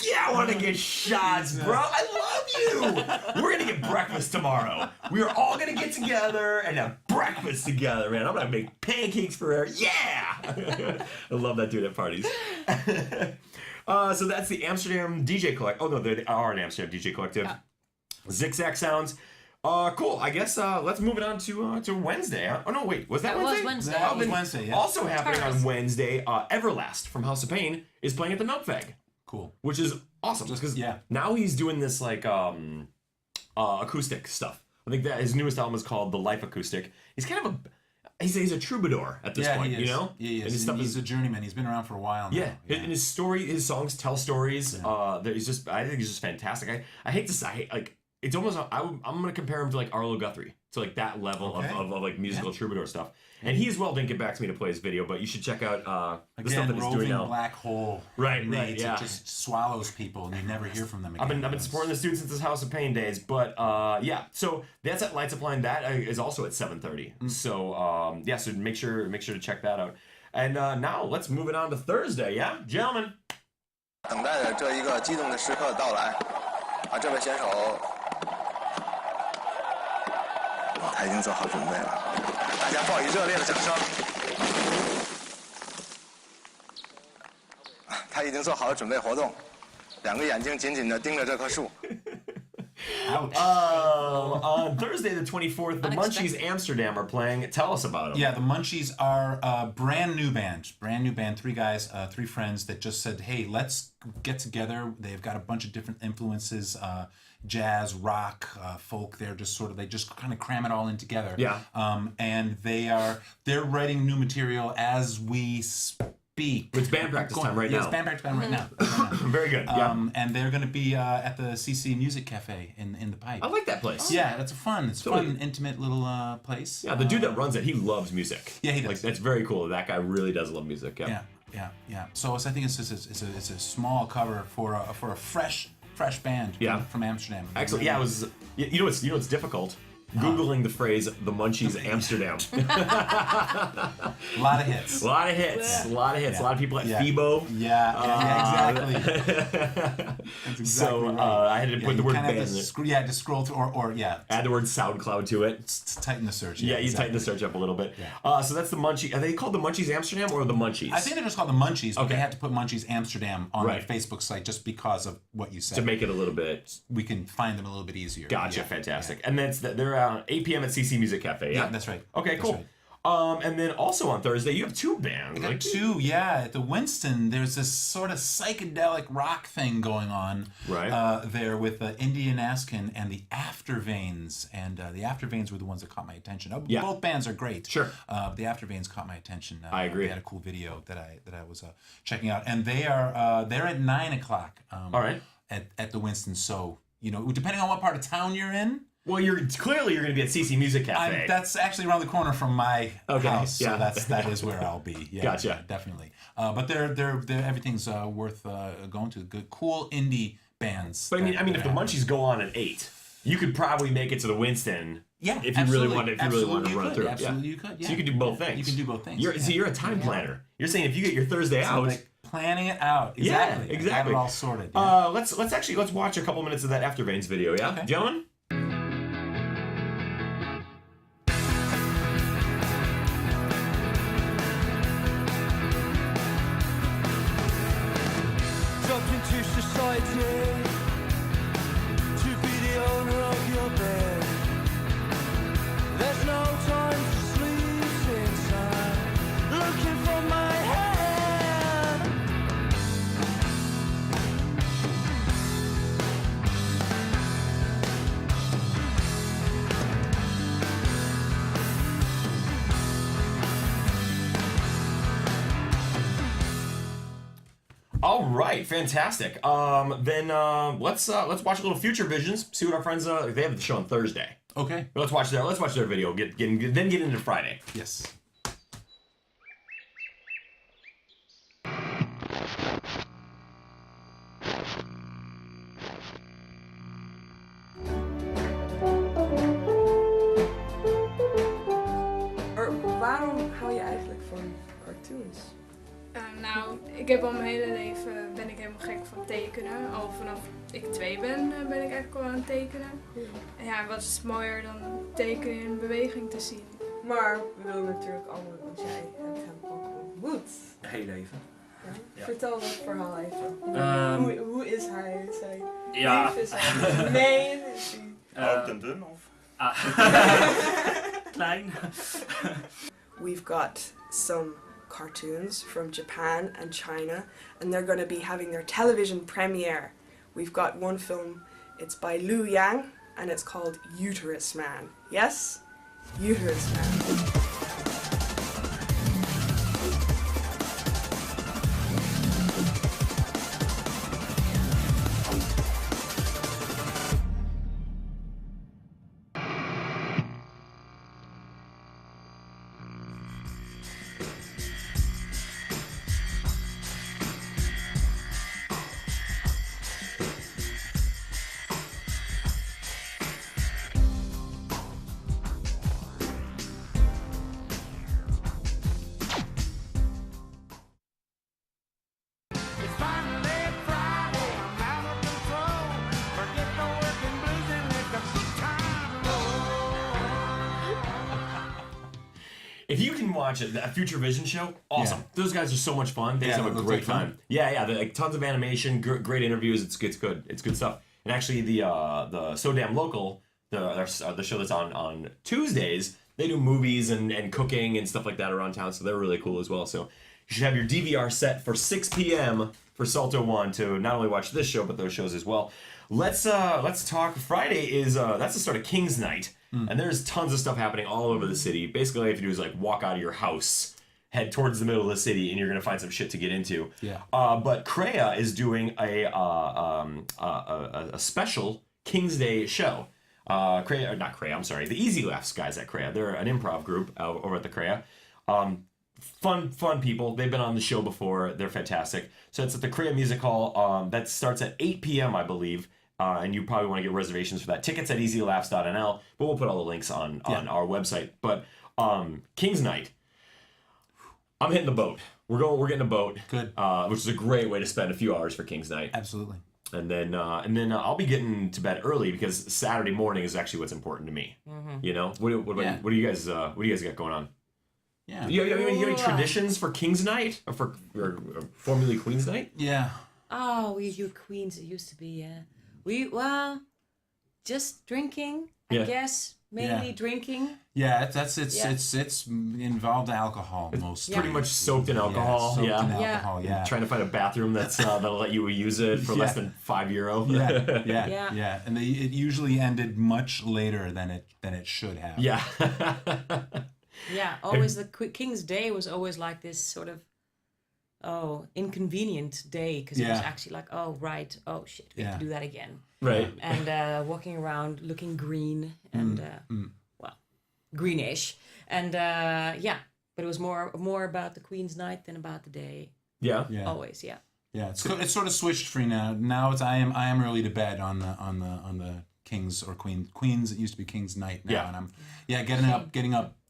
[SPEAKER 3] Yeah, I want to get shots, bro. I love you. We're going to get breakfast tomorrow. We are all going to get together and have breakfast together, man. I'm going to make pancakes for her. Yeah. I love that dude at parties. So that's the Amsterdam DJ Collective. Oh, no, they are an Amsterdam DJ Collective. Zigzag Sounds. Cool. I guess let's move it on to Wednesday. Oh, no, wait. Was that Wednesday?
[SPEAKER 5] Was Wednesday.
[SPEAKER 6] That was Wednesday, yeah.
[SPEAKER 3] Also happening on Wednesday, Everlast from House of Pain is playing at the Milkfag.
[SPEAKER 6] Cool.
[SPEAKER 3] Which is awesome. Because now he's doing this like acoustic stuff. I think that his newest album is called The Life Acoustic. He's kind of he's a troubadour at this point,
[SPEAKER 6] he is.
[SPEAKER 3] you know?
[SPEAKER 6] He is. And he's a journeyman. He's been around for a while now.
[SPEAKER 3] Yeah. And his songs tell stories. I think he's just fantastic. I hate to say, like, it's almost, I'm going to compare him to like Arlo Guthrie, to like that level of like musical troubadour stuff. And he as well didn't get back to me to play his video, but you should check out the stuff that he's doing now.
[SPEAKER 6] Black hole.
[SPEAKER 3] Right,
[SPEAKER 6] It
[SPEAKER 3] yeah.
[SPEAKER 6] just swallows people and you never hear from them again.
[SPEAKER 3] I've been supporting this dude since his House of Pain days, but so that's at Light Supply, and that is also at 7:30. So so make sure to check that out. And now let's move it on to Thursday, yeah, gentlemen.
[SPEAKER 10] 等待着这一个激动的时刻到来，这位选手，他已经做好准备了，大家报以热烈的掌声。他已经做好了准备活动，两个眼睛紧紧地盯着这棵树。
[SPEAKER 3] On Thursday the 24th, the Munchies Amsterdam are playing. Tell us about them.
[SPEAKER 6] Yeah, the Munchies are a brand new band. Three guys, three friends that just said, hey, let's get together. They've got a bunch of different influences, jazz, rock, folk. They just kind of cram it all in together.
[SPEAKER 3] Yeah.
[SPEAKER 6] And they're writing new material as we speak.
[SPEAKER 3] It's band practice time right now.
[SPEAKER 6] It's band practice time right now.
[SPEAKER 3] Very good. Yeah.
[SPEAKER 6] And they're going to be at the CC Music Cafe in the Pipe.
[SPEAKER 3] I like that place.
[SPEAKER 6] Yeah, that's fun, intimate little place.
[SPEAKER 3] Yeah, the dude that runs it, he loves music.
[SPEAKER 6] Yeah, he does.
[SPEAKER 3] Like, that's very cool. That guy really does love music. Yeah.
[SPEAKER 6] Yeah. So I think it's a small cover for a fresh band. From Amsterdam.
[SPEAKER 3] Excellent. Yeah, it was. You know what's difficult Googling the phrase "the Munchies Amsterdam."
[SPEAKER 6] A lot of hits.
[SPEAKER 3] A lot of hits. A lot of hits. A lot of people at FIBO.
[SPEAKER 6] Exactly. That's exactly
[SPEAKER 3] So
[SPEAKER 6] right.
[SPEAKER 3] I had to put the word band in it.
[SPEAKER 6] You had to scroll through, or
[SPEAKER 3] Add the word SoundCloud to it.
[SPEAKER 6] Tighten the search.
[SPEAKER 3] Yeah, you
[SPEAKER 6] exactly.
[SPEAKER 3] tighten the search up a little bit. So that's the Munchie. Are they called the Munchies Amsterdam or the Munchies?
[SPEAKER 6] I think they're just called the Munchies, but they had to put Munchies Amsterdam on
[SPEAKER 3] Right.
[SPEAKER 6] their Facebook site just because of what you said.
[SPEAKER 3] To make it a little bit.
[SPEAKER 6] We can find them a little bit easier.
[SPEAKER 3] Gotcha,
[SPEAKER 6] Yeah,
[SPEAKER 3] fantastic.
[SPEAKER 6] yeah.
[SPEAKER 3] And they're 8 p.m. at CC Music Cafe.
[SPEAKER 6] Yeah, that's right.
[SPEAKER 3] Okay,
[SPEAKER 6] That's
[SPEAKER 3] cool.
[SPEAKER 6] right.
[SPEAKER 3] And then also on Thursday, you have two bands.
[SPEAKER 6] I got two, at the Winston. There's this sort of psychedelic rock thing going on there with Indian Askin and the Afterveins. And the Afterveins were the ones that caught my attention. Both bands are great.
[SPEAKER 3] Sure.
[SPEAKER 6] The Afterveins caught my attention.
[SPEAKER 3] I agree.
[SPEAKER 6] They had a cool video that I was checking out. And they are they're at 9 o'clock
[SPEAKER 3] All right.
[SPEAKER 6] at the Winston. So, depending on what part of town you're in,
[SPEAKER 3] well, you're going to be at CC Music Cafe.
[SPEAKER 6] that's actually around the corner from my house, so
[SPEAKER 3] yeah.
[SPEAKER 6] that is where I'll be. Yeah,
[SPEAKER 3] Gotcha.
[SPEAKER 6] yeah, definitely. But they're everything's worth going to. Good, cool indie bands.
[SPEAKER 3] But I mean, if the Munchies go on at 8, you could probably make it to the Winston.
[SPEAKER 6] Yeah,
[SPEAKER 3] if you really wanted to run through.
[SPEAKER 6] Absolutely, you could. Yeah.
[SPEAKER 3] So you could do both things.
[SPEAKER 6] You can do both things.
[SPEAKER 3] You're a time planner. You're saying if you get your Thursday out.
[SPEAKER 6] Like planning it out. Exactly.
[SPEAKER 3] Yeah, exactly.
[SPEAKER 6] Have it all sorted. Yeah.
[SPEAKER 3] Let's watch a couple minutes of that Afterveins video. Yeah,
[SPEAKER 6] Okay.
[SPEAKER 3] gentlemen.
[SPEAKER 11] Dropped into society to be the owner of your bed. There's no time to sleep inside, looking for my head.
[SPEAKER 3] All right, fantastic. Then let's watch a little Future Visions. See what our friends they have the show on Thursday.
[SPEAKER 6] Okay.
[SPEAKER 3] Let's watch their video. Then get into Friday.
[SPEAKER 6] Yes.
[SPEAKER 12] Waarom hou je eigenlijk van cartoons?
[SPEAKER 13] Nou, ik heb al mijn hele leven ben ik helemaal gek van tekenen. Al vanaf ik 2 ben, ben ik eigenlijk al aan het tekenen. En ja, wat is mooier dan tekenen in beweging te zien.
[SPEAKER 12] Maar we willen natuurlijk allemaal, want jij hebt hem ook ontmoet.
[SPEAKER 14] Heel even.
[SPEAKER 12] Ja?
[SPEAKER 14] Ja.
[SPEAKER 12] Vertel dat verhaal even. Hoe is hij? Is hij
[SPEAKER 14] Ja.
[SPEAKER 12] lief? Is hij gemeen? Is hij...
[SPEAKER 14] Oud en dun of? Klein.
[SPEAKER 12] We've got some cartoons from Japan and China, and they're going to be having their television premiere. We've got one film, it's by Liu Yang, and it's called Uterus Man. Yes? Uterus Man.
[SPEAKER 3] If you can watch it, that Future Vision show, awesome.
[SPEAKER 6] Yeah.
[SPEAKER 3] Those guys are so much fun. They
[SPEAKER 6] Yeah,
[SPEAKER 3] have a
[SPEAKER 6] those
[SPEAKER 3] great
[SPEAKER 6] are fun.
[SPEAKER 3] time. Yeah, like tons of animation, great interviews. It's good. It's good stuff. And actually, the So Damn Local, the show that's on Tuesdays, they do movies and cooking and stuff like that around town. So they're really cool as well. So you should have your DVR set for 6 p.m. for Salto One to not only watch this show but those shows as well. Let's talk. Friday is that's the start of King's Night. And there's tons of stuff happening all over the city. Basically, all you have to do is like walk out of your house, head towards the middle of the city, and you're gonna find some shit to get into.
[SPEAKER 6] Yeah.
[SPEAKER 3] But Crea is doing a special King's Day show. The Easy Laughs guys at Crea. They're an improv group over at the Crea. Fun people. They've been on the show before. They're fantastic. So it's at the Crea Music Hall. That starts at 8 p.m. I believe. and you probably want to get reservations for that. Tickets at easylaughs.nl, but we'll put all the links on our website. But King's Night, I'm hitting the boat. We're getting a boat.
[SPEAKER 6] Good.
[SPEAKER 3] Which is a great way to spend a few hours for King's Night.
[SPEAKER 6] Absolutely.
[SPEAKER 3] And then I'll be getting to bed early because Saturday morning is actually what's important to me. You know, what do you guys got going on?
[SPEAKER 6] Yeah.
[SPEAKER 3] You have any traditions for King's Night or formerly Queen's Night?
[SPEAKER 6] Yeah.
[SPEAKER 5] Oh, you queens. It used to be. Just drinking. I guess mainly drinking.
[SPEAKER 6] Yeah, it's involved alcohol mostly.
[SPEAKER 3] Pretty much soaked in alcohol.
[SPEAKER 6] In alcohol. Yeah.
[SPEAKER 3] Trying to find a bathroom that'll let you use it for less than €5.
[SPEAKER 6] Yeah. And it usually ended much later than it should have.
[SPEAKER 3] Yeah.
[SPEAKER 5] Yeah. Always the King's Day was always like this sort of inconvenient day because it was actually like, oh shit, we have to do that again.
[SPEAKER 3] Right.
[SPEAKER 5] And walking around looking green and greenish. And but it was more about the Queen's Night than about the day.
[SPEAKER 3] Yeah.
[SPEAKER 5] Always, yeah.
[SPEAKER 6] Yeah, it's sort of switched free now. Now I am early to bed on the Kings or Queens. It used to be King's Night now, and I'm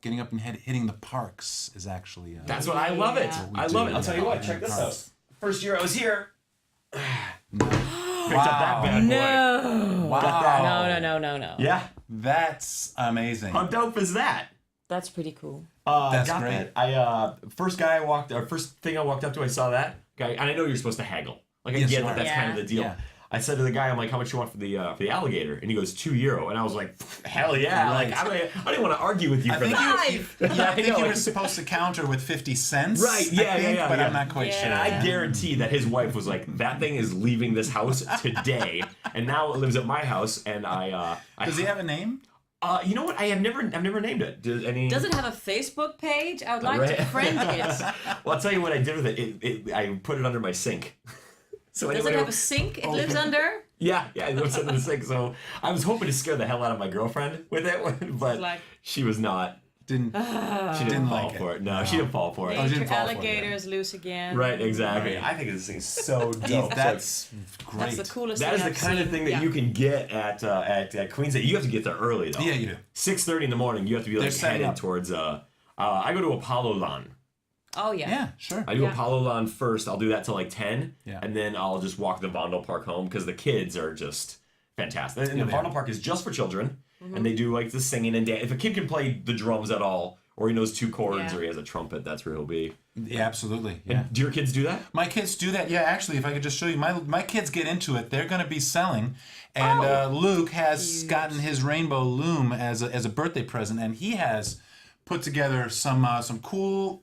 [SPEAKER 6] getting up and hitting the parks is actually.
[SPEAKER 3] That's what I love it. I love it. I'll tell you what. Check this out. First year I was here. Picked up that bad boy.
[SPEAKER 5] No.
[SPEAKER 6] Wow.
[SPEAKER 3] Got that.
[SPEAKER 5] No.
[SPEAKER 3] Yeah.
[SPEAKER 6] That's amazing.
[SPEAKER 3] How dope is that?
[SPEAKER 5] That's pretty cool.
[SPEAKER 6] That's
[SPEAKER 3] got
[SPEAKER 6] great.
[SPEAKER 3] that. First thing I walked up to, I saw that guy, and I know you're supposed to haggle. Like I get that that's kind of the deal.
[SPEAKER 6] Yeah.
[SPEAKER 3] I said to the guy, I'm like, how much you want for the alligator? And he goes, €2. And I was like, hell yeah.
[SPEAKER 6] Right.
[SPEAKER 3] Like, I didn't want to argue with you for that.
[SPEAKER 6] I think you were supposed to counter with 50 cents.
[SPEAKER 3] Right, yeah.
[SPEAKER 6] But I'm not quite sure.
[SPEAKER 3] And I guarantee that his wife was like, that thing is leaving this house today. And now it lives at my house. And
[SPEAKER 6] Does he have a name?
[SPEAKER 3] You know what? I've never named it.
[SPEAKER 5] Does it have a Facebook page? I would like to friend it.
[SPEAKER 3] Well, I'll tell you what I did with it. I put it under my sink. So
[SPEAKER 5] does it have a sink it lives under?
[SPEAKER 3] Yeah, it lives under the sink. So I was hoping to scare the hell out of my girlfriend with it, but she was not. She didn't fall for it. No, she didn't fall for it.
[SPEAKER 5] Nature alligators loose again.
[SPEAKER 3] Right, exactly. I think this thing is so dope.
[SPEAKER 6] That's great.
[SPEAKER 5] That's the coolest
[SPEAKER 3] that
[SPEAKER 5] thing
[SPEAKER 3] is the kind of thing that you can get at Queen's Day. You have to get there early though.
[SPEAKER 6] Yeah, you do.
[SPEAKER 3] 6:30 in the morning. You have to be like headed towards. I go to Apollo Lawn.
[SPEAKER 5] Oh yeah.
[SPEAKER 6] Yeah, sure.
[SPEAKER 3] I do Apollo Lawn first. I'll do that till like 10,
[SPEAKER 6] Yeah.
[SPEAKER 3] and then I'll just walk the Vondel Park home because the kids are just fantastic. And the Vondel Park is just for children, and they do like the singing and dance. If a kid can play the drums at all, or he knows 2 chords, or he has a trumpet, that's where he'll be.
[SPEAKER 6] Yeah, absolutely. Yeah.
[SPEAKER 3] And do your kids do that?
[SPEAKER 6] My kids do that. Yeah, actually, if I could just show you, my kids get into it. They're going to be selling, and Luke has gotten his rainbow loom as a birthday present, and he has put together some cool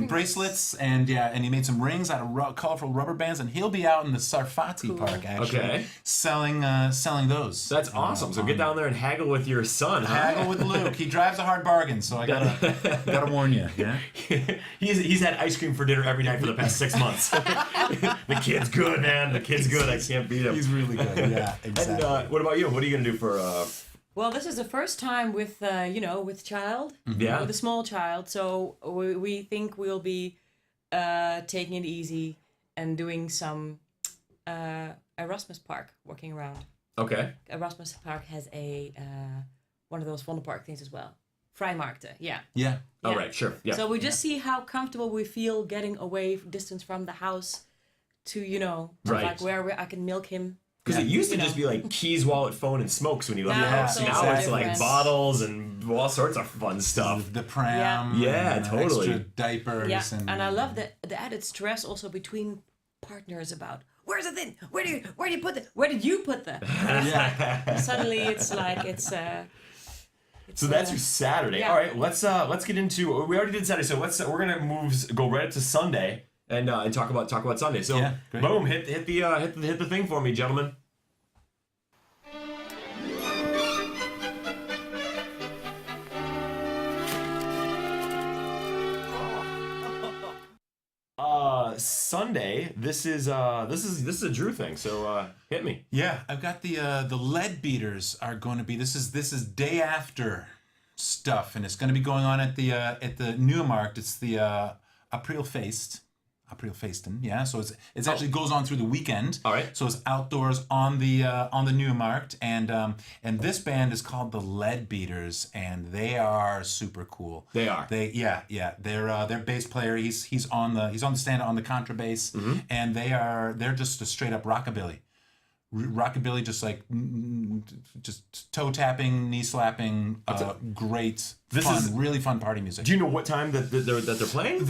[SPEAKER 6] bracelets, and he made some rings out of colorful rubber bands, and he'll be out in the Sarfati Park actually selling those.
[SPEAKER 3] That's awesome. So get down there and haggle with your son.
[SPEAKER 6] Haggle with Luke. He drives a hard bargain, so I gotta warn you. Yeah,
[SPEAKER 3] he's had ice cream for dinner every night for the past 6 months. The kid's good, man. The kid's good. I can't beat him.
[SPEAKER 6] He's really good. Yeah, exactly.
[SPEAKER 3] And what about you? What are you gonna do for?
[SPEAKER 5] Well, this is the first time with with child, with a small child. So we think we'll be taking it easy and doing some Erasmus Park, walking around.
[SPEAKER 3] Okay.
[SPEAKER 5] Erasmus Park has a one of those Vondelpark things as well. Vrijmarkten, yeah.
[SPEAKER 6] Yeah.
[SPEAKER 3] Oh, right, sure. Yeah.
[SPEAKER 5] So we just see how comfortable we feel getting away distance from the house to, like where I can milk him.
[SPEAKER 3] Because it used to just be like keys, wallet, phone, and smokes when you left the house. Now it's like bottles and all sorts of fun stuff.
[SPEAKER 6] The pram.
[SPEAKER 3] Yeah, totally.
[SPEAKER 6] Extra diapers.
[SPEAKER 5] Yeah, and I love the added stress also between partners about where's the thing? Where do you put it? Where did you put the? Suddenly it's like it's.
[SPEAKER 3] So that's your Saturday.
[SPEAKER 5] Yeah.
[SPEAKER 3] All right, let's get into. We already did Saturday, so we're gonna go right up to Sunday. And talk about Sunday. So boom, hit the thing for me, gentlemen. Sunday. This is a Drew thing. So hit me.
[SPEAKER 6] Yeah, I've got the lead beaters are going to be. This is day after stuff, and it's going to be going on at the Nieuwmarkt. It's the Aprilfeest. Aprilfeesten, yeah. So it's actually goes on through the weekend.
[SPEAKER 3] All right.
[SPEAKER 6] So it's outdoors on the Nieuwmarkt, and this band is called the Lead Beaters, and they are super cool.
[SPEAKER 3] They are.
[SPEAKER 6] Their bass player, he's on the stand on the contrabass, and they're just a straight up rockabilly. Rockabilly, just like just toe tapping, knee slapping, great, really fun party music.
[SPEAKER 3] Do you know what time that they're playing?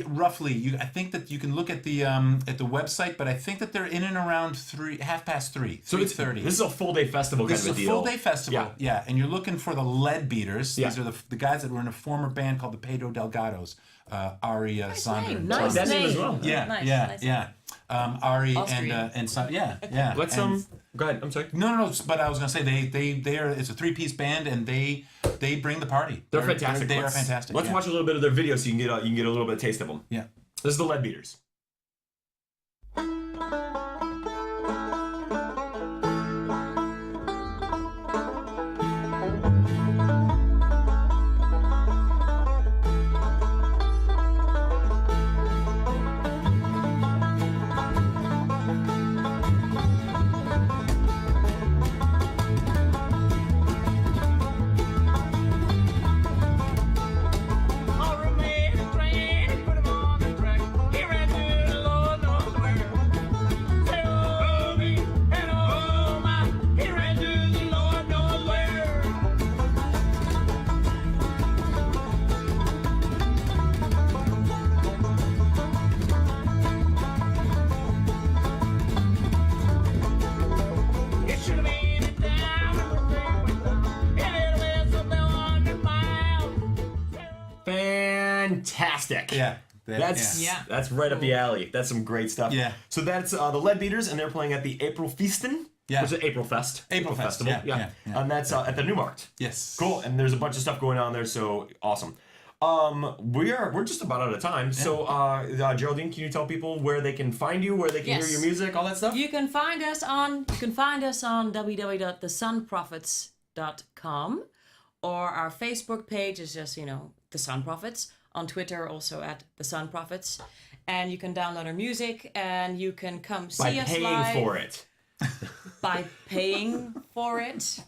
[SPEAKER 6] Roughly, I think that you can look at the website, but I think that they're in and around 3:30. So 3:30.
[SPEAKER 3] This is a full day festival kind of a deal.
[SPEAKER 6] This is a full day festival, yeah. And you're looking for the Lead Beaters.
[SPEAKER 3] Yeah.
[SPEAKER 6] These are the guys that were in a former band called the Pedro Delgados. Ari, Sander.
[SPEAKER 5] Nice
[SPEAKER 3] that name
[SPEAKER 5] name
[SPEAKER 3] as well.
[SPEAKER 6] Yeah. Ari
[SPEAKER 5] Austrian.
[SPEAKER 6] and yeah.
[SPEAKER 3] Let's go ahead. I'm sorry.
[SPEAKER 6] No. But I was gonna say they are. It's a 3-piece band, and they bring the party.
[SPEAKER 3] They're fantastic.
[SPEAKER 6] They are fantastic.
[SPEAKER 3] Let's watch a little bit of their video so you can get a little bit of taste of them.
[SPEAKER 6] Yeah.
[SPEAKER 3] This is the Lead Beaters. Fantastic.
[SPEAKER 6] Yeah.
[SPEAKER 3] That's right up the alley. That's some great stuff.
[SPEAKER 6] Yeah.
[SPEAKER 3] So that's the Lead Beaters, and they're playing at the Aprilfeesten.
[SPEAKER 6] Yeah.
[SPEAKER 3] Which is April Fest.
[SPEAKER 6] April
[SPEAKER 3] Festival.
[SPEAKER 6] Yeah.
[SPEAKER 3] And that's at the Nieuwmarkt.
[SPEAKER 6] Yes.
[SPEAKER 3] Cool. And there's a bunch of stuff going on there, so awesome. We're just about out of time. Yeah. So Geraldine, can you tell people where they can find you, where they can hear your music, all that stuff?
[SPEAKER 5] You can find us on www.thesunprophets.com, or our Facebook page is just, The Sun Prophets. On Twitter, also at The Sun Prophets. And you can download our music, and you can come see us live.
[SPEAKER 3] By paying for it.
[SPEAKER 5] By paying for it.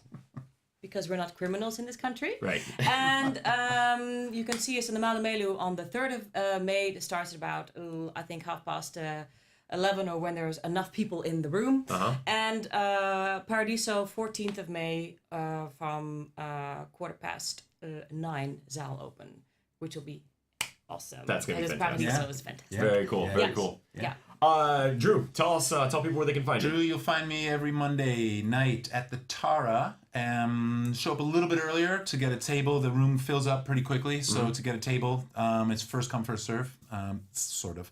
[SPEAKER 5] Because we're not criminals in this country.
[SPEAKER 3] Right.
[SPEAKER 5] And you can see us in the Malamelu on the 3rd of May. It starts at about, I think, 11:30, or when there's enough people in the room. And Paradiso, 14th of May, from 9:15, Zaal open, which will be awesome.
[SPEAKER 3] That's going to be
[SPEAKER 5] fantastic.
[SPEAKER 3] fantastic.
[SPEAKER 5] Paradiso is fantastic.
[SPEAKER 3] Very cool. Very cool.
[SPEAKER 5] Yeah.
[SPEAKER 3] Drew, tell people where they can find you.
[SPEAKER 6] Drew, you'll find me every Monday night at the Tara. Show up a little bit earlier to get a table. The room fills up pretty quickly, so to get a table, it's first come, first serve, sort of.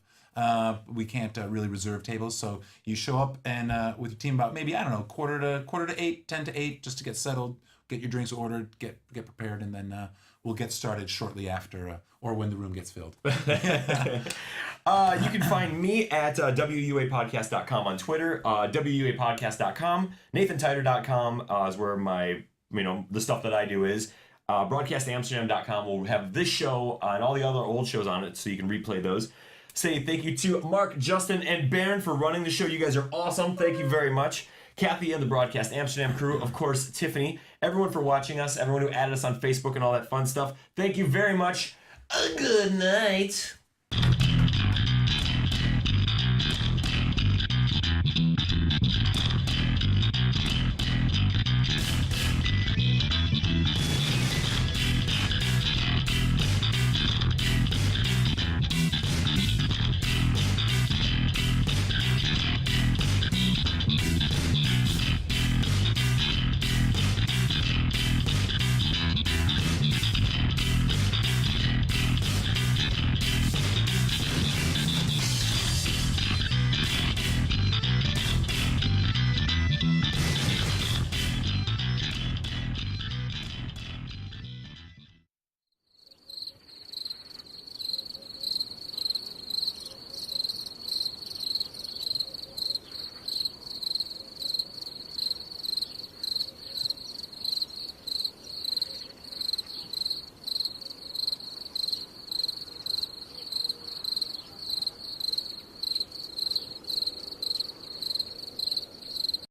[SPEAKER 6] We can't really reserve tables, so you show up and with your team about maybe, I don't know, quarter to 8, 10 to 8, just to get settled, get your drinks ordered, get prepared, and then we'll get started shortly after, or when the room gets filled.
[SPEAKER 3] You can find me at WUApodcast.com on Twitter, WUApodcast.com, NathanTiter.com is where my, the stuff that I do is. BroadcastAmsterdam.com will have this show and all the other old shows on it, so you can replay those. Say thank you to Mark, Justin, and Baron for running the show. You guys are awesome. Thank you very much. Kathy and the Broadcast Amsterdam crew, of course, Tiffany, everyone for watching us, everyone who added us on Facebook and all that fun stuff. Thank you very much. Good night.